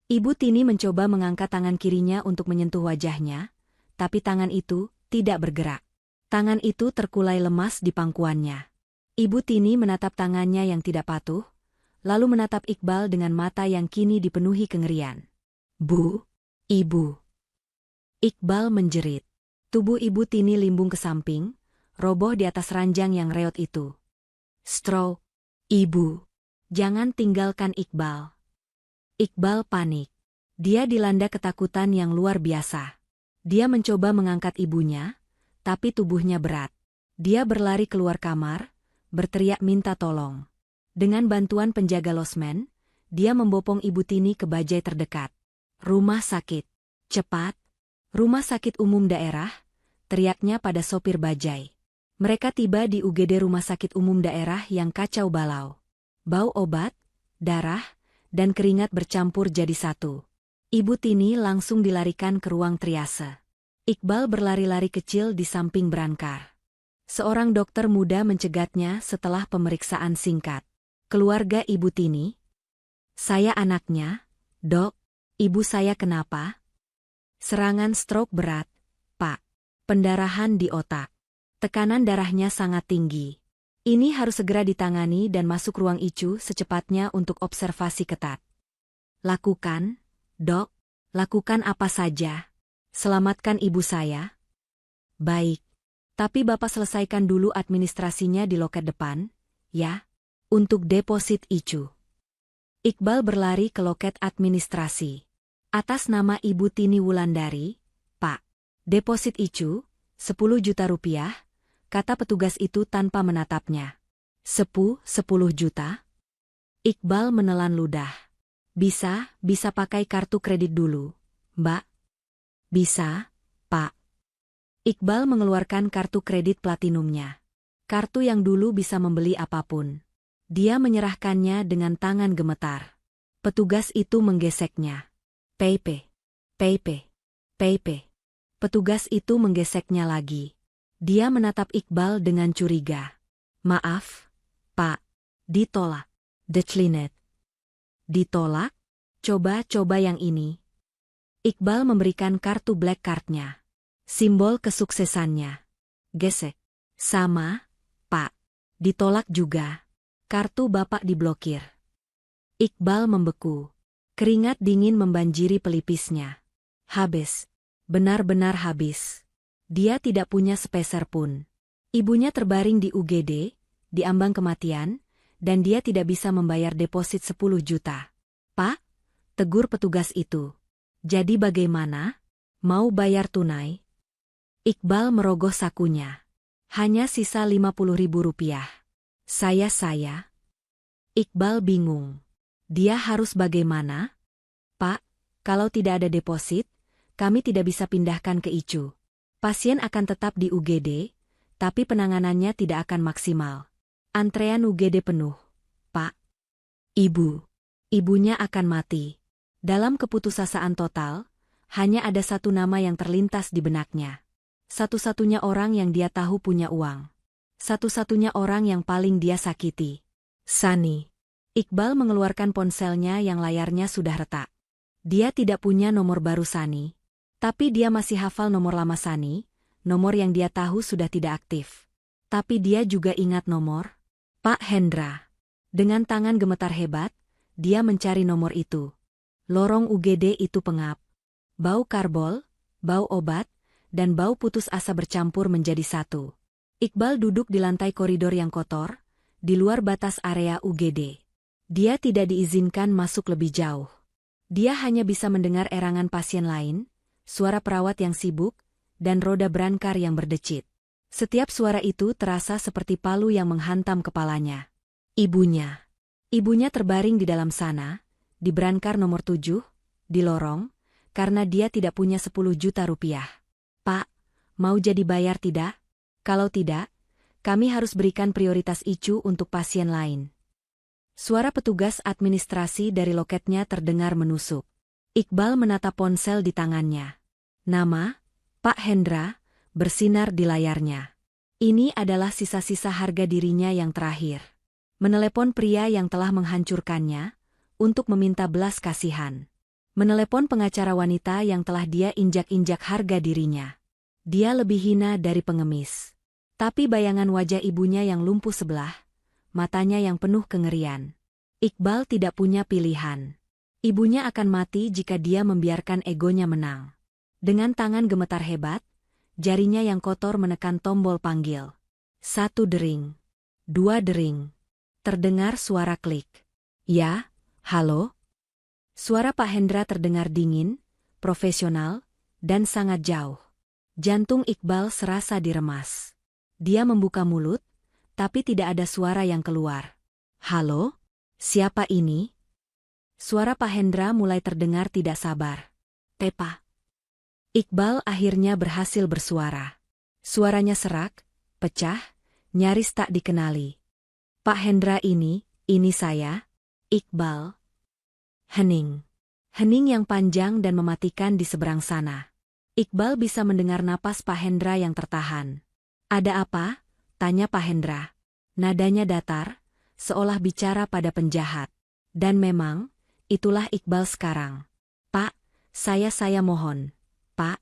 Ibu Tini mencoba mengangkat tangan kirinya untuk menyentuh wajahnya, tapi tangan itu tidak bergerak. Tangan itu terkulai lemas di pangkuannya. Ibu Tini menatap tangannya yang tidak patuh, lalu menatap Iqbal dengan mata yang kini dipenuhi kengerian. "Bu, Ibu." Iqbal menjerit. Tubuh Ibu Tini limbung ke samping, roboh di atas ranjang yang reot itu. "Stroke, Ibu. Jangan tinggalkan Iqbal." Iqbal panik. Dia dilanda ketakutan yang luar biasa. Dia mencoba mengangkat ibunya, tapi tubuhnya berat. Dia berlari keluar kamar, berteriak minta tolong. Dengan bantuan penjaga losmen, dia membopong Ibu Tini ke bajai terdekat. "Rumah sakit. Cepat. Rumah sakit umum daerah," teriaknya pada sopir bajai. Mereka tiba di UGD Rumah Sakit Umum Daerah yang kacau balau. Bau obat, darah, dan keringat bercampur jadi satu. Ibu Tini langsung dilarikan ke ruang triase. Iqbal berlari-lari kecil di samping berangkar. Seorang dokter muda mencegatnya setelah pemeriksaan singkat. "Keluarga Ibu Tini?" "Saya anaknya, Dok. Ibu saya kenapa?" "Serangan stroke berat, Pak. Pendarahan di otak. Tekanan darahnya sangat tinggi. Ini harus segera ditangani dan masuk ruang ICU secepatnya untuk observasi ketat." "Lakukan, Dok. Lakukan apa saja. Selamatkan ibu saya." "Baik. Tapi Bapak selesaikan dulu administrasinya di loket depan, ya? Untuk deposit ICU." Iqbal berlari ke loket administrasi. "Atas nama Ibu Tini Wulandari, Pak. Deposit ICU, 10 juta rupiah," kata petugas itu tanpa menatapnya. 10 juta?" Iqbal menelan ludah. Bisa pakai kartu kredit dulu, Mbak." "Bisa, Pak." Iqbal mengeluarkan kartu kredit platinumnya. Kartu yang dulu bisa membeli apapun. Dia menyerahkannya dengan tangan gemetar. Petugas itu menggeseknya. "PP, PP, PP." Petugas itu menggeseknya lagi. Dia menatap Iqbal dengan curiga. "Maaf, Pak. Ditolak." "Declined." "Ditolak? Coba yang ini." Iqbal memberikan kartu black card-nya. Simbol kesuksesannya. "Gesek." "Sama, Pak. Ditolak juga. Kartu Bapak diblokir." Iqbal membeku. Keringat dingin membanjiri pelipisnya. Habis. Benar-benar habis. Dia tidak punya sepeser pun. Ibunya terbaring di UGD, di ambang kematian, dan dia tidak bisa membayar deposit 10 juta. "Pak," tegur petugas itu. "Jadi bagaimana? Mau bayar tunai?" Iqbal merogoh sakunya. Hanya sisa 50.000 rupiah. Saya. Iqbal bingung. Dia harus bagaimana? "Pak, kalau tidak ada deposit, kami tidak bisa pindahkan ke ICU. Pasien akan tetap di UGD, tapi penanganannya tidak akan maksimal. Antrean UGD penuh, Pak." Ibunya akan mati. Dalam keputusasaan total, hanya ada satu nama yang terlintas di benaknya. Satu-satunya orang yang dia tahu punya uang. Satu-satunya orang yang paling dia sakiti. Sani. Iqbal mengeluarkan ponselnya yang layarnya sudah retak. Dia tidak punya nomor baru Sani. Tapi dia masih hafal nomor lama Sani, nomor yang dia tahu sudah tidak aktif. Tapi dia juga ingat nomor Pak Hendra. Dengan tangan gemetar hebat, dia mencari nomor itu. Lorong UGD itu pengap. Bau karbol, bau obat, dan bau putus asa bercampur menjadi satu. Iqbal duduk di lantai koridor yang kotor, di luar batas area UGD. Dia tidak diizinkan masuk lebih jauh. Dia hanya bisa mendengar erangan pasien lain, suara perawat yang sibuk, dan roda berangkar yang berdecit. Setiap suara itu terasa seperti palu yang menghantam kepalanya. Ibunya terbaring di dalam sana, di berangkar nomor 7, di lorong, karena dia tidak punya 10 juta rupiah. "Pak, mau jadi bayar tidak? Kalau tidak, kami harus berikan prioritas ICU untuk pasien lain." Suara petugas administrasi dari loketnya terdengar menusuk. Iqbal menatap ponsel di tangannya. Nama, Pak Hendra, bersinar di layarnya. Ini adalah sisa-sisa harga dirinya yang terakhir. Menelepon pria yang telah menghancurkannya, untuk meminta belas kasihan. Menelepon pengacara wanita yang telah dia injak-injak harga dirinya. Dia lebih hina dari pengemis. Tapi bayangan wajah ibunya yang lumpuh sebelah, matanya yang penuh kengerian. Iqbal tidak punya pilihan. Ibunya akan mati jika dia membiarkan egonya menang. Dengan tangan gemetar hebat, jarinya yang kotor menekan tombol panggil. 1 dering. 2 dering. Terdengar suara klik. Ya, halo? Suara Pak Hendra terdengar dingin, profesional, dan sangat jauh. Jantung Iqbal serasa diremas. Dia membuka mulut, tapi tidak ada suara yang keluar. Halo? Siapa ini? Suara Pak Hendra mulai terdengar tidak sabar. Tepa. Iqbal akhirnya berhasil bersuara. Suaranya serak, pecah, nyaris tak dikenali. Pak Hendra ini saya, Iqbal. Hening. Hening yang panjang dan mematikan di seberang sana. Iqbal bisa mendengar napas Pak Hendra yang tertahan. Ada apa? Tanya Pak Hendra. Nadanya datar, seolah bicara pada penjahat. Dan memang, itulah Iqbal sekarang. Pak, saya mohon. Pak.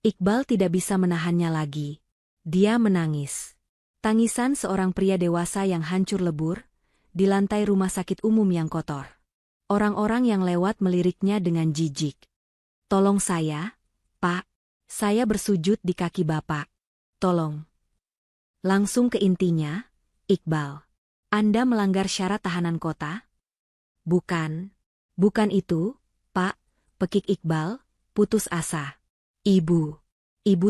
Iqbal tidak bisa menahannya lagi. Dia menangis. Tangisan seorang pria dewasa yang hancur lebur, di lantai rumah sakit umum yang kotor. Orang-orang yang lewat meliriknya dengan jijik. Tolong saya, Pak. Saya bersujud di kaki Bapak. Tolong. Langsung ke intinya, Iqbal. Anda melanggar syarat tahanan kota? Bukan. Bukan itu, Pak, pekik Iqbal, putus asa. Ibu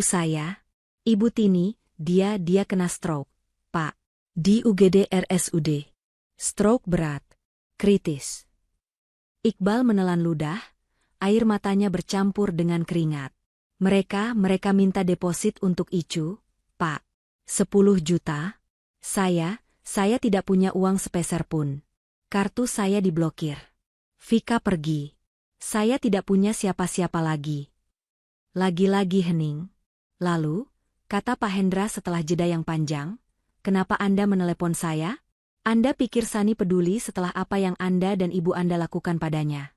saya. Ibu Tini, dia kena stroke, Pak. Di UGD RSUD. Stroke berat. Kritis. Iqbal menelan ludah, air matanya bercampur dengan keringat. Mereka minta deposit untuk Icu, Pak. 10 juta? Saya tidak punya uang sepeser pun. Kartu saya diblokir. Vika pergi. Saya tidak punya siapa-siapa lagi. Lagi-lagi hening. Lalu, kata Pak Hendra setelah jeda yang panjang, kenapa Anda menelepon saya? Anda pikir Sani peduli setelah apa yang Anda dan ibu Anda lakukan padanya?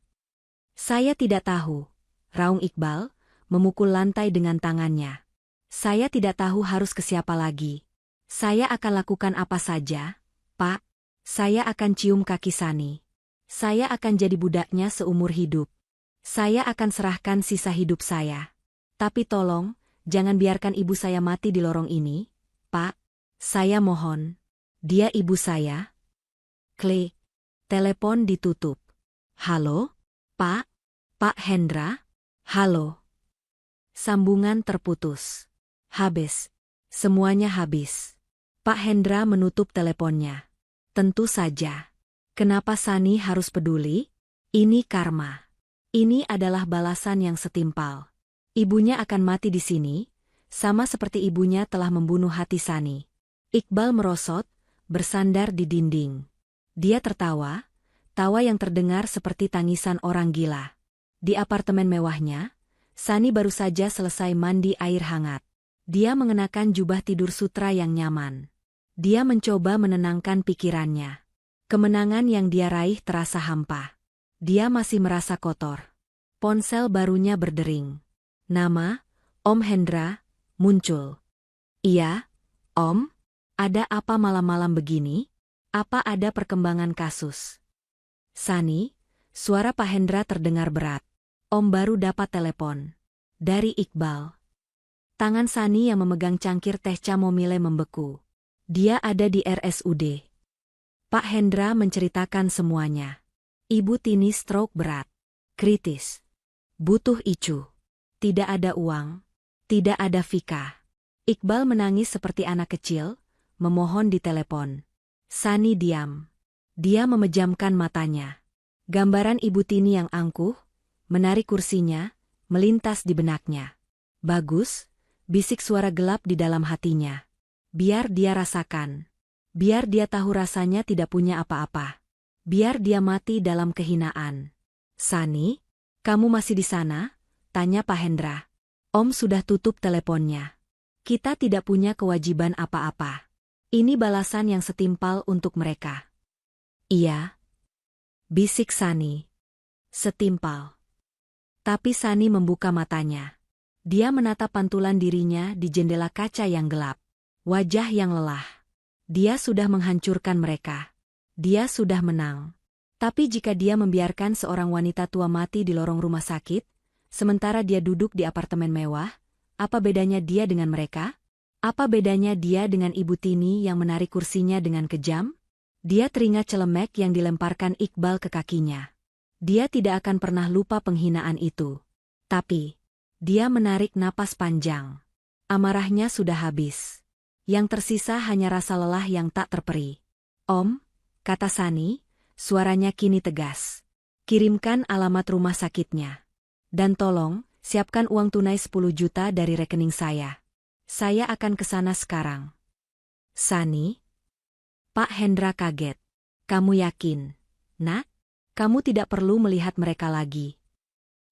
Saya tidak tahu, raung Iqbal, memukul lantai dengan tangannya. Saya tidak tahu harus ke siapa lagi. Saya akan lakukan apa saja, Pak. Saya akan cium kaki Sani. Saya akan jadi budaknya seumur hidup. Saya akan serahkan sisa hidup saya. Tapi tolong, jangan biarkan ibu saya mati di lorong ini, Pak. Saya mohon. Dia ibu saya. Klik. Telepon ditutup. Halo? Pak? Pak Hendra? Halo? Sambungan terputus. Habis. Semuanya habis. Pak Hendra menutup teleponnya. Tentu saja. Kenapa Sani harus peduli? Ini karma. Ini adalah balasan yang setimpal. Ibunya akan mati di sini, sama seperti ibunya telah membunuh hati Sani. Iqbal merosot, bersandar di dinding. Dia tertawa, tawa yang terdengar seperti tangisan orang gila. Di apartemen mewahnya, Sani baru saja selesai mandi air hangat. Dia mengenakan jubah tidur sutra yang nyaman. Dia mencoba menenangkan pikirannya. Kemenangan yang dia raih terasa hampa. Dia masih merasa kotor. Ponsel barunya berdering. Nama, Om Hendra, muncul. Iya, Om? Ada apa malam-malam begini? Apa ada perkembangan kasus? Sani, suara Pak Hendra terdengar berat. Om baru dapat telepon. Dari Iqbal. Tangan Sani yang memegang cangkir teh chamomile membeku. Dia ada di RSUD. Pak Hendra menceritakan semuanya. Ibu Tini stroke berat. Kritis. Butuh Icu. Tidak ada uang. Tidak ada Vika. Iqbal menangis seperti anak kecil, memohon di telepon. Sani diam. Dia memejamkan matanya. Gambaran Ibu Tini yang angkuh, menarik kursinya, melintas di benaknya. Bagus, bisik suara gelap di dalam hatinya. Biar dia rasakan. Biar dia tahu rasanya tidak punya apa-apa. Biar dia mati dalam kehinaan. Sani, kamu masih di sana? Tanya Pak Hendra. Om sudah tutup teleponnya. Kita tidak punya kewajiban apa-apa. Ini balasan yang setimpal untuk mereka. Iya. Bisik Sani. Setimpal. Tapi Sani membuka matanya. Dia menatap pantulan dirinya di jendela kaca yang gelap. Wajah yang lelah. Dia sudah menghancurkan mereka. Dia sudah menang. Tapi jika dia membiarkan seorang wanita tua mati di lorong rumah sakit, sementara dia duduk di apartemen mewah, apa bedanya dia dengan mereka? Apa bedanya dia dengan Ibu Tini yang menarik kursinya dengan kejam? Dia teringat celemek yang dilemparkan Iqbal ke kakinya. Dia tidak akan pernah lupa penghinaan itu. Tapi, dia menarik napas panjang. Amarahnya sudah habis. Yang tersisa hanya rasa lelah yang tak terperi. Om, kata Sani, suaranya kini tegas. Kirimkan alamat rumah sakitnya. Dan tolong, siapkan uang tunai 10 juta dari rekening saya. Saya akan ke sana sekarang. Sani? Pak Hendra kaget. Kamu yakin? Nak? Kamu tidak perlu melihat mereka lagi.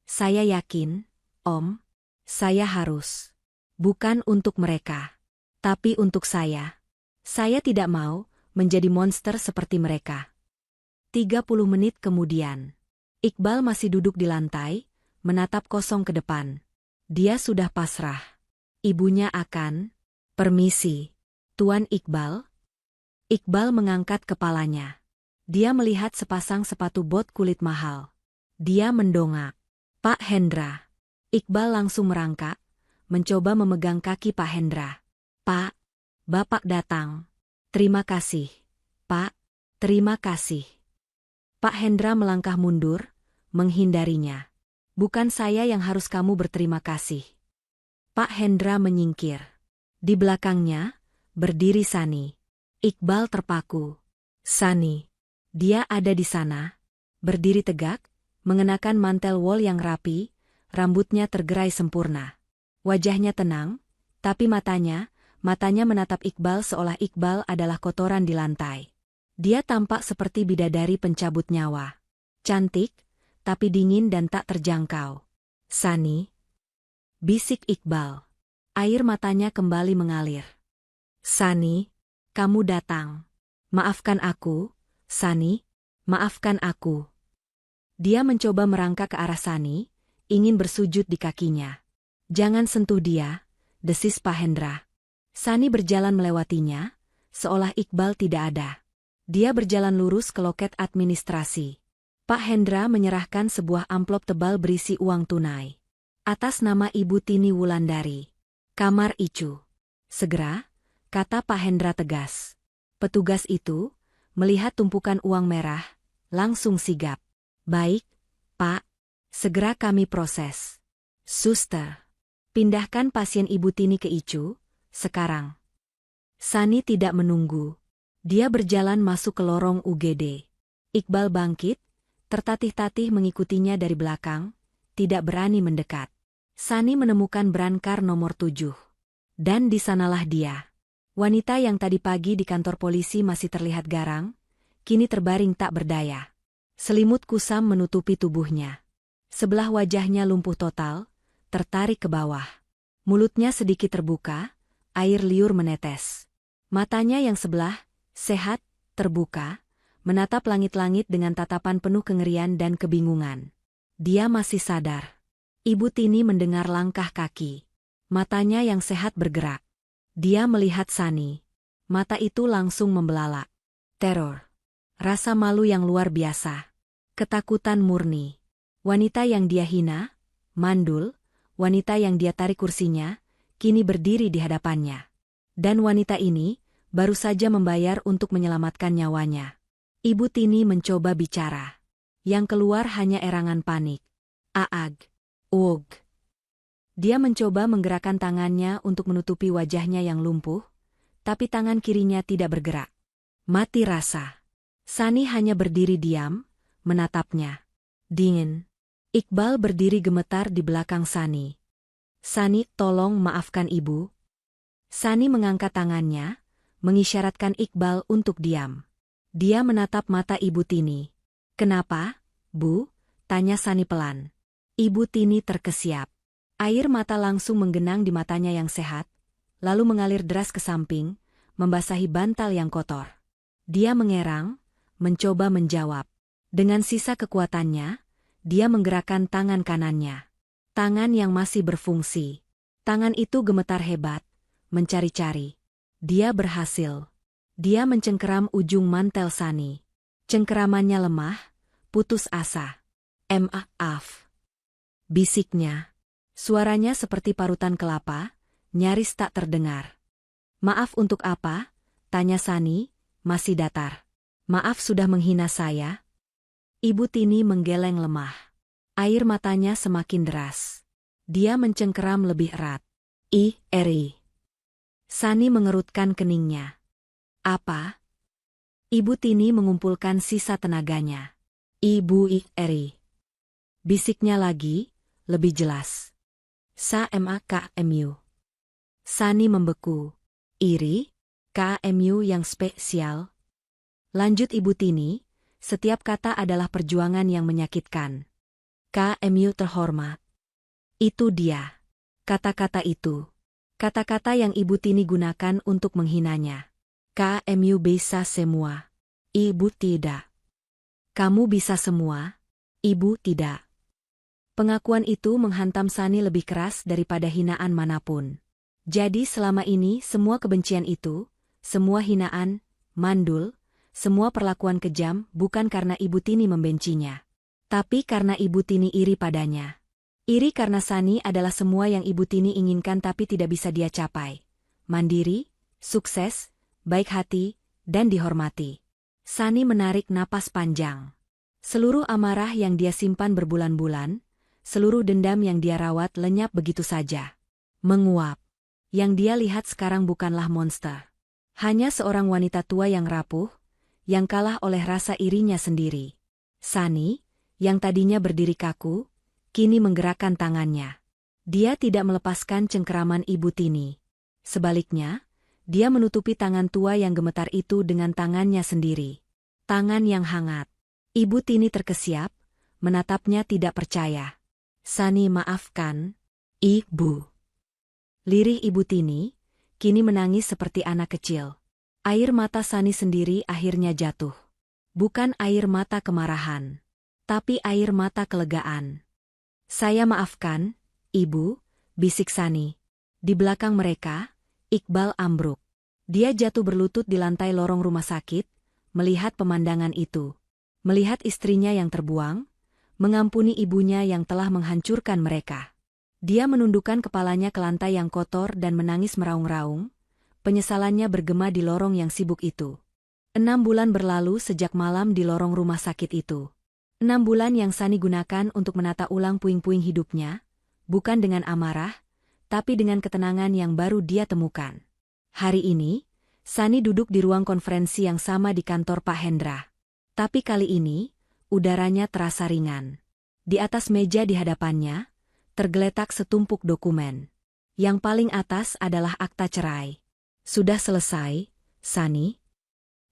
Saya yakin, Om. Saya harus. Bukan untuk mereka. Tapi untuk saya. Saya tidak mau menjadi monster seperti mereka. 30 menit kemudian. Iqbal masih duduk di lantai, menatap kosong ke depan. Dia sudah pasrah. Ibunya akan, permisi, Tuan Iqbal. Iqbal mengangkat kepalanya. Dia melihat sepasang sepatu bot kulit mahal. Dia mendongak. Pak Hendra. Iqbal langsung merangkak, mencoba memegang kaki Pak Hendra. Pak, Bapak datang. Terima kasih, Pak. Terima kasih. Pak Hendra melangkah mundur, menghindarinya. Bukan saya yang harus kamu berterima kasih. Pak Hendra menyingkir. Di belakangnya, berdiri Sani. Iqbal terpaku. Sani. Dia ada di sana. Berdiri tegak, mengenakan mantel wol yang rapi, rambutnya tergerai sempurna. Wajahnya tenang, tapi matanya menatap Iqbal seolah Iqbal adalah kotoran di lantai. Dia tampak seperti bidadari pencabut nyawa. Cantik, tapi dingin dan tak terjangkau. Sani. Bisik Iqbal. Air matanya kembali mengalir. Sani, kamu datang. Maafkan aku, Sani. Maafkan aku. Dia mencoba merangkak ke arah Sani, ingin bersujud di kakinya. Jangan sentuh dia, desis Pak Hendra. Sani berjalan melewatinya, seolah Iqbal tidak ada. Dia berjalan lurus ke loket administrasi. Pak Hendra menyerahkan sebuah amplop tebal berisi uang tunai. Atas nama Ibu Tini Wulandari. Kamar Icu. Segera, kata Pak Hendra tegas. Petugas itu, melihat tumpukan uang merah, langsung sigap. Baik, Pak. Segera kami proses. Suster. Pindahkan pasien Ibu Tini ke Icu. Sekarang. Sani tidak menunggu. Dia berjalan masuk ke lorong UGD. Iqbal bangkit, tertatih-tatih mengikutinya dari belakang, tidak berani mendekat. Sani menemukan brankar nomor 7. Dan di sanalah dia. Wanita yang tadi pagi di kantor polisi masih terlihat garang, kini terbaring tak berdaya. Selimut kusam menutupi tubuhnya. Sebelah wajahnya lumpuh total, tertarik ke bawah. Mulutnya sedikit terbuka, air liur menetes. Matanya yang sebelah, sehat, terbuka, menatap langit-langit dengan tatapan penuh kengerian dan kebingungan. Dia masih sadar. Ibu Tini mendengar langkah kaki. Matanya yang sehat bergerak. Dia melihat Sani. Mata itu langsung membelalak. Teror. Rasa malu yang luar biasa. Ketakutan murni. Wanita yang dia hina, mandul, wanita yang dia tarik kursinya, kini berdiri di hadapannya. Dan wanita ini, baru saja membayar untuk menyelamatkan nyawanya. Ibu Tini mencoba bicara. Yang keluar hanya erangan panik. Aag. Ug. Dia mencoba menggerakkan tangannya untuk menutupi wajahnya yang lumpuh, tapi tangan kirinya tidak bergerak. Mati rasa. Sani hanya berdiri diam, menatapnya. Dingin. Iqbal berdiri gemetar di belakang Sani. Sani, tolong maafkan ibu. Sani mengangkat tangannya, mengisyaratkan Iqbal untuk diam. Dia menatap mata Ibu Tini. Kenapa, Bu? Tanya Sani pelan. Ibu Tini terkesiap. Air mata langsung menggenang di matanya yang sehat, lalu mengalir deras ke samping, membasahi bantal yang kotor. Dia mengerang, mencoba menjawab. Dengan sisa kekuatannya, dia menggerakkan tangan kanannya. Tangan yang masih berfungsi. Tangan itu gemetar hebat, mencari-cari. Dia berhasil. Dia mencengkeram ujung mantel Sani. Cengkeramannya lemah, putus asa. Maaf. Bisiknya. Suaranya seperti parutan kelapa, nyaris tak terdengar. Maaf untuk apa? Tanya Sani, masih datar. Maaf sudah menghina saya? Ibu Tini menggeleng lemah. Air matanya semakin deras. Dia mencengkeram lebih erat. Eri. Sani mengerutkan keningnya. Apa? Ibu Tini mengumpulkan sisa tenaganya. Ibu Eri. Bisiknya lagi, lebih jelas. KMU. Sani membeku. Iri? KMU yang spesial? Lanjut Ibu Tini, setiap kata adalah perjuangan yang menyakitkan. KMU terhormat. Itu dia. Kata-kata itu. Kata-kata yang Ibu Tini gunakan untuk menghinanya. KMU bisa semua. Ibu tidak. Kamu bisa semua. Ibu tidak. Pengakuan itu menghantam Sani lebih keras daripada hinaan manapun. Jadi selama ini semua kebencian itu, semua hinaan, mandul, semua perlakuan kejam bukan karena Ibu Tini membencinya. Tapi karena Ibu Tini iri padanya. Iri karena Sani adalah semua yang Ibu Tini inginkan tapi tidak bisa dia capai. Mandiri, sukses, baik hati, dan dihormati. Sani menarik napas panjang. Seluruh amarah yang dia simpan berbulan-bulan, seluruh dendam yang dia rawat lenyap begitu saja. Menguap. Yang dia lihat sekarang bukanlah monster. Hanya seorang wanita tua yang rapuh, yang kalah oleh rasa irinya sendiri. Sani, yang tadinya berdiri kaku, kini menggerakkan tangannya. Dia tidak melepaskan cengkeraman Ibu Tini. Sebaliknya, dia menutupi tangan tua yang gemetar itu dengan tangannya sendiri. Tangan yang hangat. Ibu Tini terkesiap, menatapnya tidak percaya. Sani maafkan, Ibu. Lirih Ibu Tini, kini menangis seperti anak kecil. Air mata Sani sendiri akhirnya jatuh. Bukan air mata kemarahan, tapi air mata kelegaan. Saya maafkan, Ibu, bisik Sani. Di belakang mereka, Iqbal ambruk. Dia jatuh berlutut di lantai lorong rumah sakit, melihat pemandangan itu. Melihat istrinya yang terbuang, mengampuni ibunya yang telah menghancurkan mereka. Dia menundukkan kepalanya ke lantai yang kotor dan menangis meraung-raung, penyesalannya bergema di lorong yang sibuk itu. 6 bulan berlalu sejak malam di lorong rumah sakit itu. 6 bulan yang Sani gunakan untuk menata ulang puing-puing hidupnya, bukan dengan amarah, tapi dengan ketenangan yang baru dia temukan. Hari ini, Sani duduk di ruang konferensi yang sama di kantor Pak Hendra. Tapi kali ini, udaranya terasa ringan. Di atas meja di hadapannya, tergeletak setumpuk dokumen. Yang paling atas adalah akta cerai. Sudah selesai, Sani?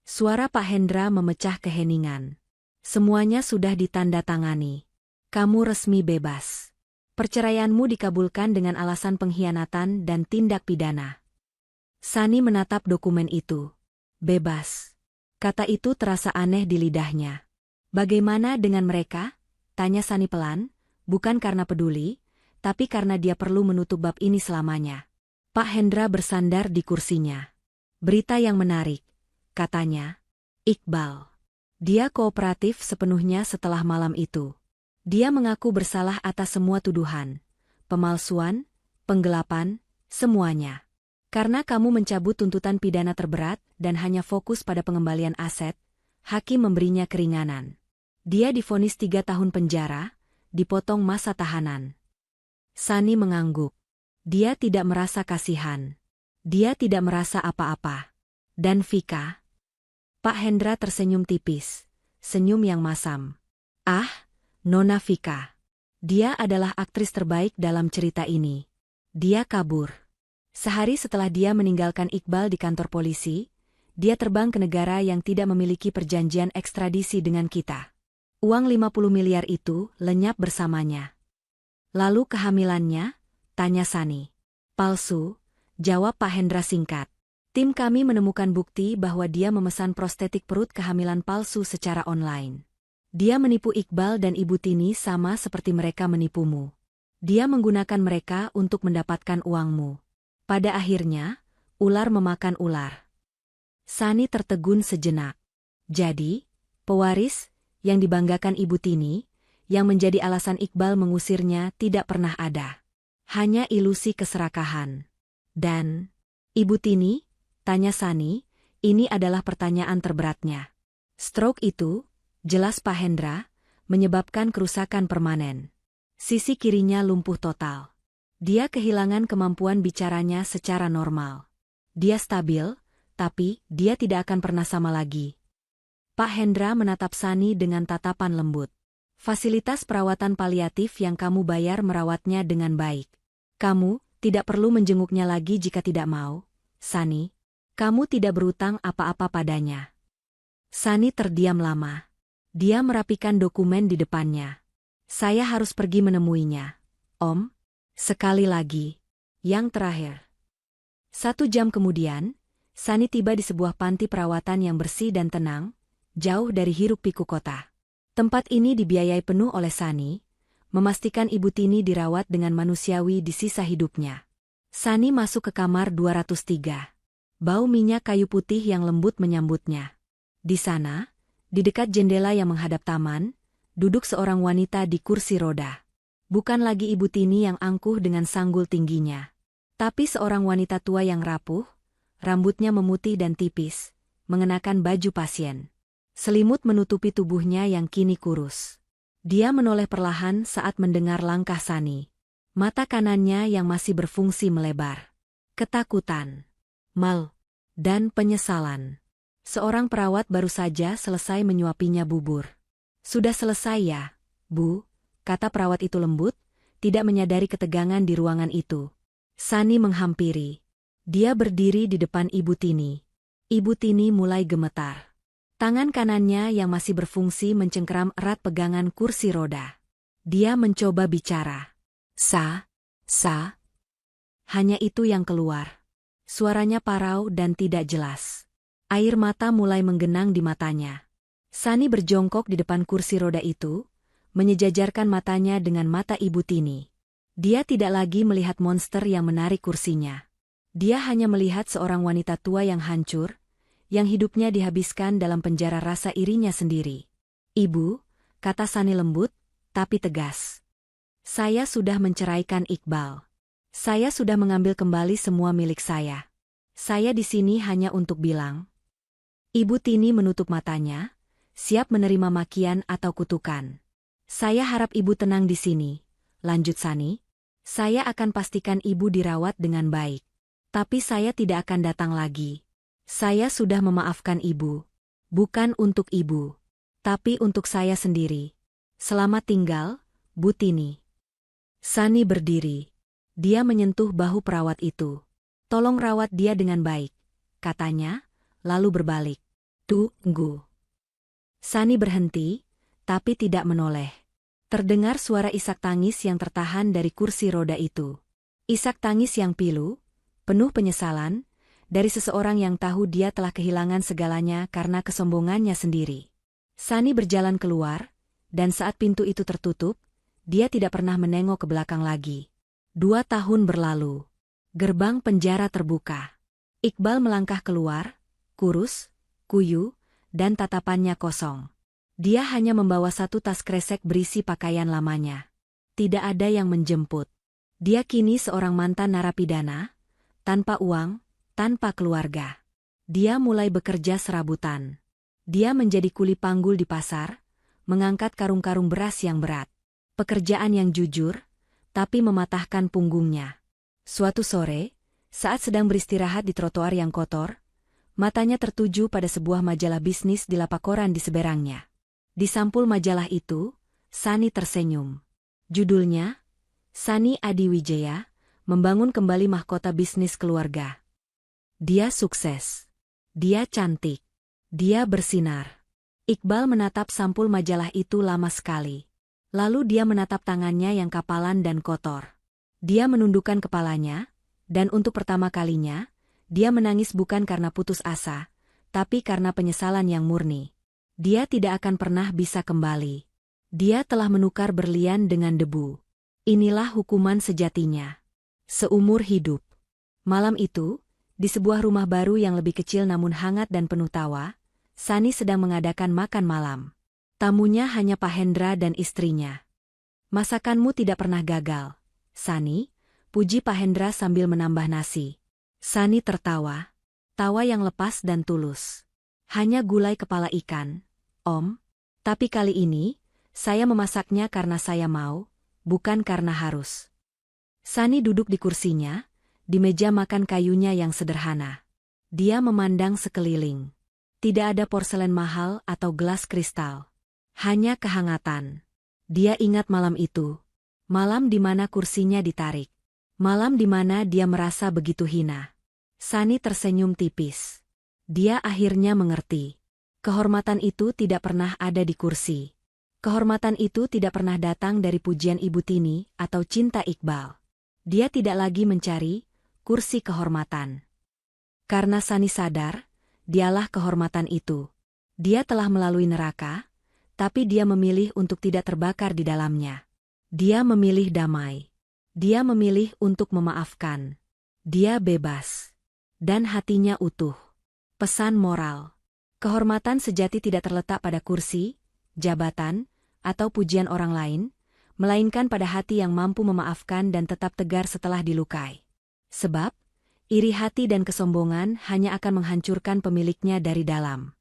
Suara Pak Hendra memecah keheningan. Semuanya sudah ditandatangani. Kamu resmi bebas. Perceraianmu dikabulkan dengan alasan pengkhianatan dan tindak pidana. Sani menatap dokumen itu. Bebas. Kata itu terasa aneh di lidahnya. Bagaimana dengan mereka? Tanya Sani pelan, bukan karena peduli, tapi karena dia perlu menutup bab ini selamanya. Pak Hendra bersandar di kursinya. Berita yang menarik, katanya. Iqbal. Dia kooperatif sepenuhnya setelah malam itu. Dia mengaku bersalah atas semua tuduhan, pemalsuan, penggelapan, semuanya. Karena kamu mencabut tuntutan pidana terberat dan hanya fokus pada pengembalian aset, hakim memberinya keringanan. Dia divonis 3 tahun penjara, dipotong masa tahanan. Sani mengangguk. Dia tidak merasa kasihan. Dia tidak merasa apa-apa. Dan Vika? Pak Hendra tersenyum tipis, senyum yang masam. Ah, Nona Vika. Dia adalah aktris terbaik dalam cerita ini. Dia kabur. Sehari setelah dia meninggalkan Iqbal di kantor polisi, dia terbang ke negara yang tidak memiliki perjanjian ekstradisi dengan kita. Uang 50 miliar itu lenyap bersamanya. Lalu kehamilannya? Tanya Sani. Palsu, jawab Pak Hendra singkat. Tim kami menemukan bukti bahwa dia memesan prostetik perut kehamilan palsu secara online. Dia menipu Iqbal dan Ibu Tini sama seperti mereka menipumu. Dia menggunakan mereka untuk mendapatkan uangmu. Pada akhirnya, ular memakan ular. Sani tertegun sejenak. Jadi, pewaris yang dibanggakan Ibu Tini, yang menjadi alasan Iqbal mengusirnya tidak pernah ada. Hanya ilusi keserakahan. Dan, Ibu Tini, tanya Sani, ini adalah pertanyaan terberatnya. Stroke itu, jelas Pak Hendra, menyebabkan kerusakan permanen. Sisi kirinya lumpuh total. Dia kehilangan kemampuan bicaranya secara normal. Dia stabil, tapi dia tidak akan pernah sama lagi. Pak Hendra menatap Sani dengan tatapan lembut. Fasilitas perawatan paliatif yang kamu bayar merawatnya dengan baik. Kamu tidak perlu menjenguknya lagi jika tidak mau, Sani. Kamu tidak berutang apa-apa padanya. Sani terdiam lama. Dia merapikan dokumen di depannya. Saya harus pergi menemuinya. Om, sekali lagi. Yang terakhir. 1 jam kemudian, Sani tiba di sebuah panti perawatan yang bersih dan tenang, jauh dari hiruk-pikuk kota. Tempat ini dibiayai penuh oleh Sani, memastikan Ibu Tini dirawat dengan manusiawi di sisa hidupnya. Sani masuk ke kamar 203. Bau minyak kayu putih yang lembut menyambutnya. Di sana, di dekat jendela yang menghadap taman, duduk seorang wanita di kursi roda. Bukan lagi Ibu Tini yang angkuh dengan sanggul tingginya, tapi seorang wanita tua yang rapuh, rambutnya memutih dan tipis, mengenakan baju pasien. Selimut menutupi tubuhnya yang kini kurus. Dia menoleh perlahan saat mendengar langkah Sani. Mata kanannya yang masih berfungsi melebar. Ketakutan, mal, dan penyesalan. Seorang perawat baru saja selesai menyuapinya bubur. Sudah selesai ya, Bu, kata perawat itu lembut, tidak menyadari ketegangan di ruangan itu. Sani menghampiri. Dia berdiri di depan Ibu Tini. Ibu Tini mulai gemetar. Tangan kanannya yang masih berfungsi mencengkeram erat pegangan kursi roda. Dia mencoba bicara. Sa. Hanya itu yang keluar. Suaranya parau dan tidak jelas. Air mata mulai menggenang di matanya. Sani berjongkok di depan kursi roda itu, menyejajarkan matanya dengan mata Ibu Tini. Dia tidak lagi melihat monster yang menarik kursinya. Dia hanya melihat seorang wanita tua yang hancur, yang hidupnya dihabiskan dalam penjara rasa irinya sendiri. Ibu, kata Sani lembut, tapi tegas. Saya sudah menceraikan Iqbal. Saya sudah mengambil kembali semua milik saya. Saya di sini hanya untuk bilang. Ibu Tini menutup matanya, siap menerima makian atau kutukan. Saya harap Ibu tenang di sini, lanjut Sani. Saya akan pastikan Ibu dirawat dengan baik. Tapi saya tidak akan datang lagi. Saya sudah memaafkan Ibu. Bukan untuk Ibu, tapi untuk saya sendiri. Selamat tinggal, Bu Tini. Sani berdiri. Dia menyentuh bahu perawat itu. Tolong rawat dia dengan baik, katanya, lalu berbalik. Tunggu. Sani berhenti, tapi tidak menoleh. Terdengar suara isak tangis yang tertahan dari kursi roda itu. Isak tangis yang pilu, penuh penyesalan, dari seseorang yang tahu dia telah kehilangan segalanya karena kesombongannya sendiri. Sani berjalan keluar, dan saat pintu itu tertutup, dia tidak pernah menengok ke belakang lagi. 2 tahun berlalu. Gerbang penjara terbuka. Iqbal melangkah keluar, kurus, kuyu, dan tatapannya kosong. Dia hanya membawa 1 tas kresek berisi pakaian lamanya. Tidak ada yang menjemput. Dia kini seorang mantan narapidana, tanpa uang, tanpa keluarga. Dia mulai bekerja serabutan. Dia menjadi kuli panggul di pasar, mengangkat karung-karung beras yang berat. Pekerjaan yang jujur, tapi mematahkan punggungnya. Suatu sore, saat sedang beristirahat di trotoar yang kotor, matanya tertuju pada sebuah majalah bisnis di lapak koran di seberangnya. Di sampul majalah itu, Sani tersenyum. Judulnya, Sani Adiwijaya, membangun kembali mahkota bisnis keluarga. Dia sukses. Dia cantik. Dia bersinar. Iqbal menatap sampul majalah itu lama sekali. Lalu dia menatap tangannya yang kapalan dan kotor. Dia menundukkan kepalanya, dan untuk pertama kalinya, dia menangis bukan karena putus asa, tapi karena penyesalan yang murni. Dia tidak akan pernah bisa kembali. Dia telah menukar berlian dengan debu. Inilah hukuman sejatinya. Seumur hidup. Malam itu, di sebuah rumah baru yang lebih kecil namun hangat dan penuh tawa, Sani sedang mengadakan makan malam. Tamunya hanya Pak Hendra dan istrinya. "Masakanmu tidak pernah gagal, Sani," puji Pak Hendra sambil menambah nasi. Sani tertawa. Tawa yang lepas dan tulus. "Hanya gulai kepala ikan, Om. Tapi kali ini, saya memasaknya karena saya mau, bukan karena harus." Sani duduk di kursinya, di meja makan kayunya yang sederhana. Dia memandang sekeliling. Tidak ada porselen mahal atau gelas kristal. Hanya kehangatan. Dia ingat malam itu. Malam di mana kursinya ditarik. Malam di mana dia merasa begitu hina. Sani tersenyum tipis. Dia akhirnya mengerti. Kehormatan itu tidak pernah ada di kursi. Kehormatan itu tidak pernah datang dari pujian Ibu Tini atau cinta Iqbal. Dia tidak lagi mencari kursi kehormatan. Karena Sani sadar, dialah kehormatan itu. Dia telah melalui neraka, tapi dia memilih untuk tidak terbakar di dalamnya. Dia memilih damai. Dia memilih untuk memaafkan. Dia bebas. Dan hatinya utuh. Pesan moral. Kehormatan sejati tidak terletak pada kursi, jabatan, atau pujian orang lain, melainkan pada hati yang mampu memaafkan dan tetap tegar setelah dilukai. Sebab, iri hati dan kesombongan hanya akan menghancurkan pemiliknya dari dalam.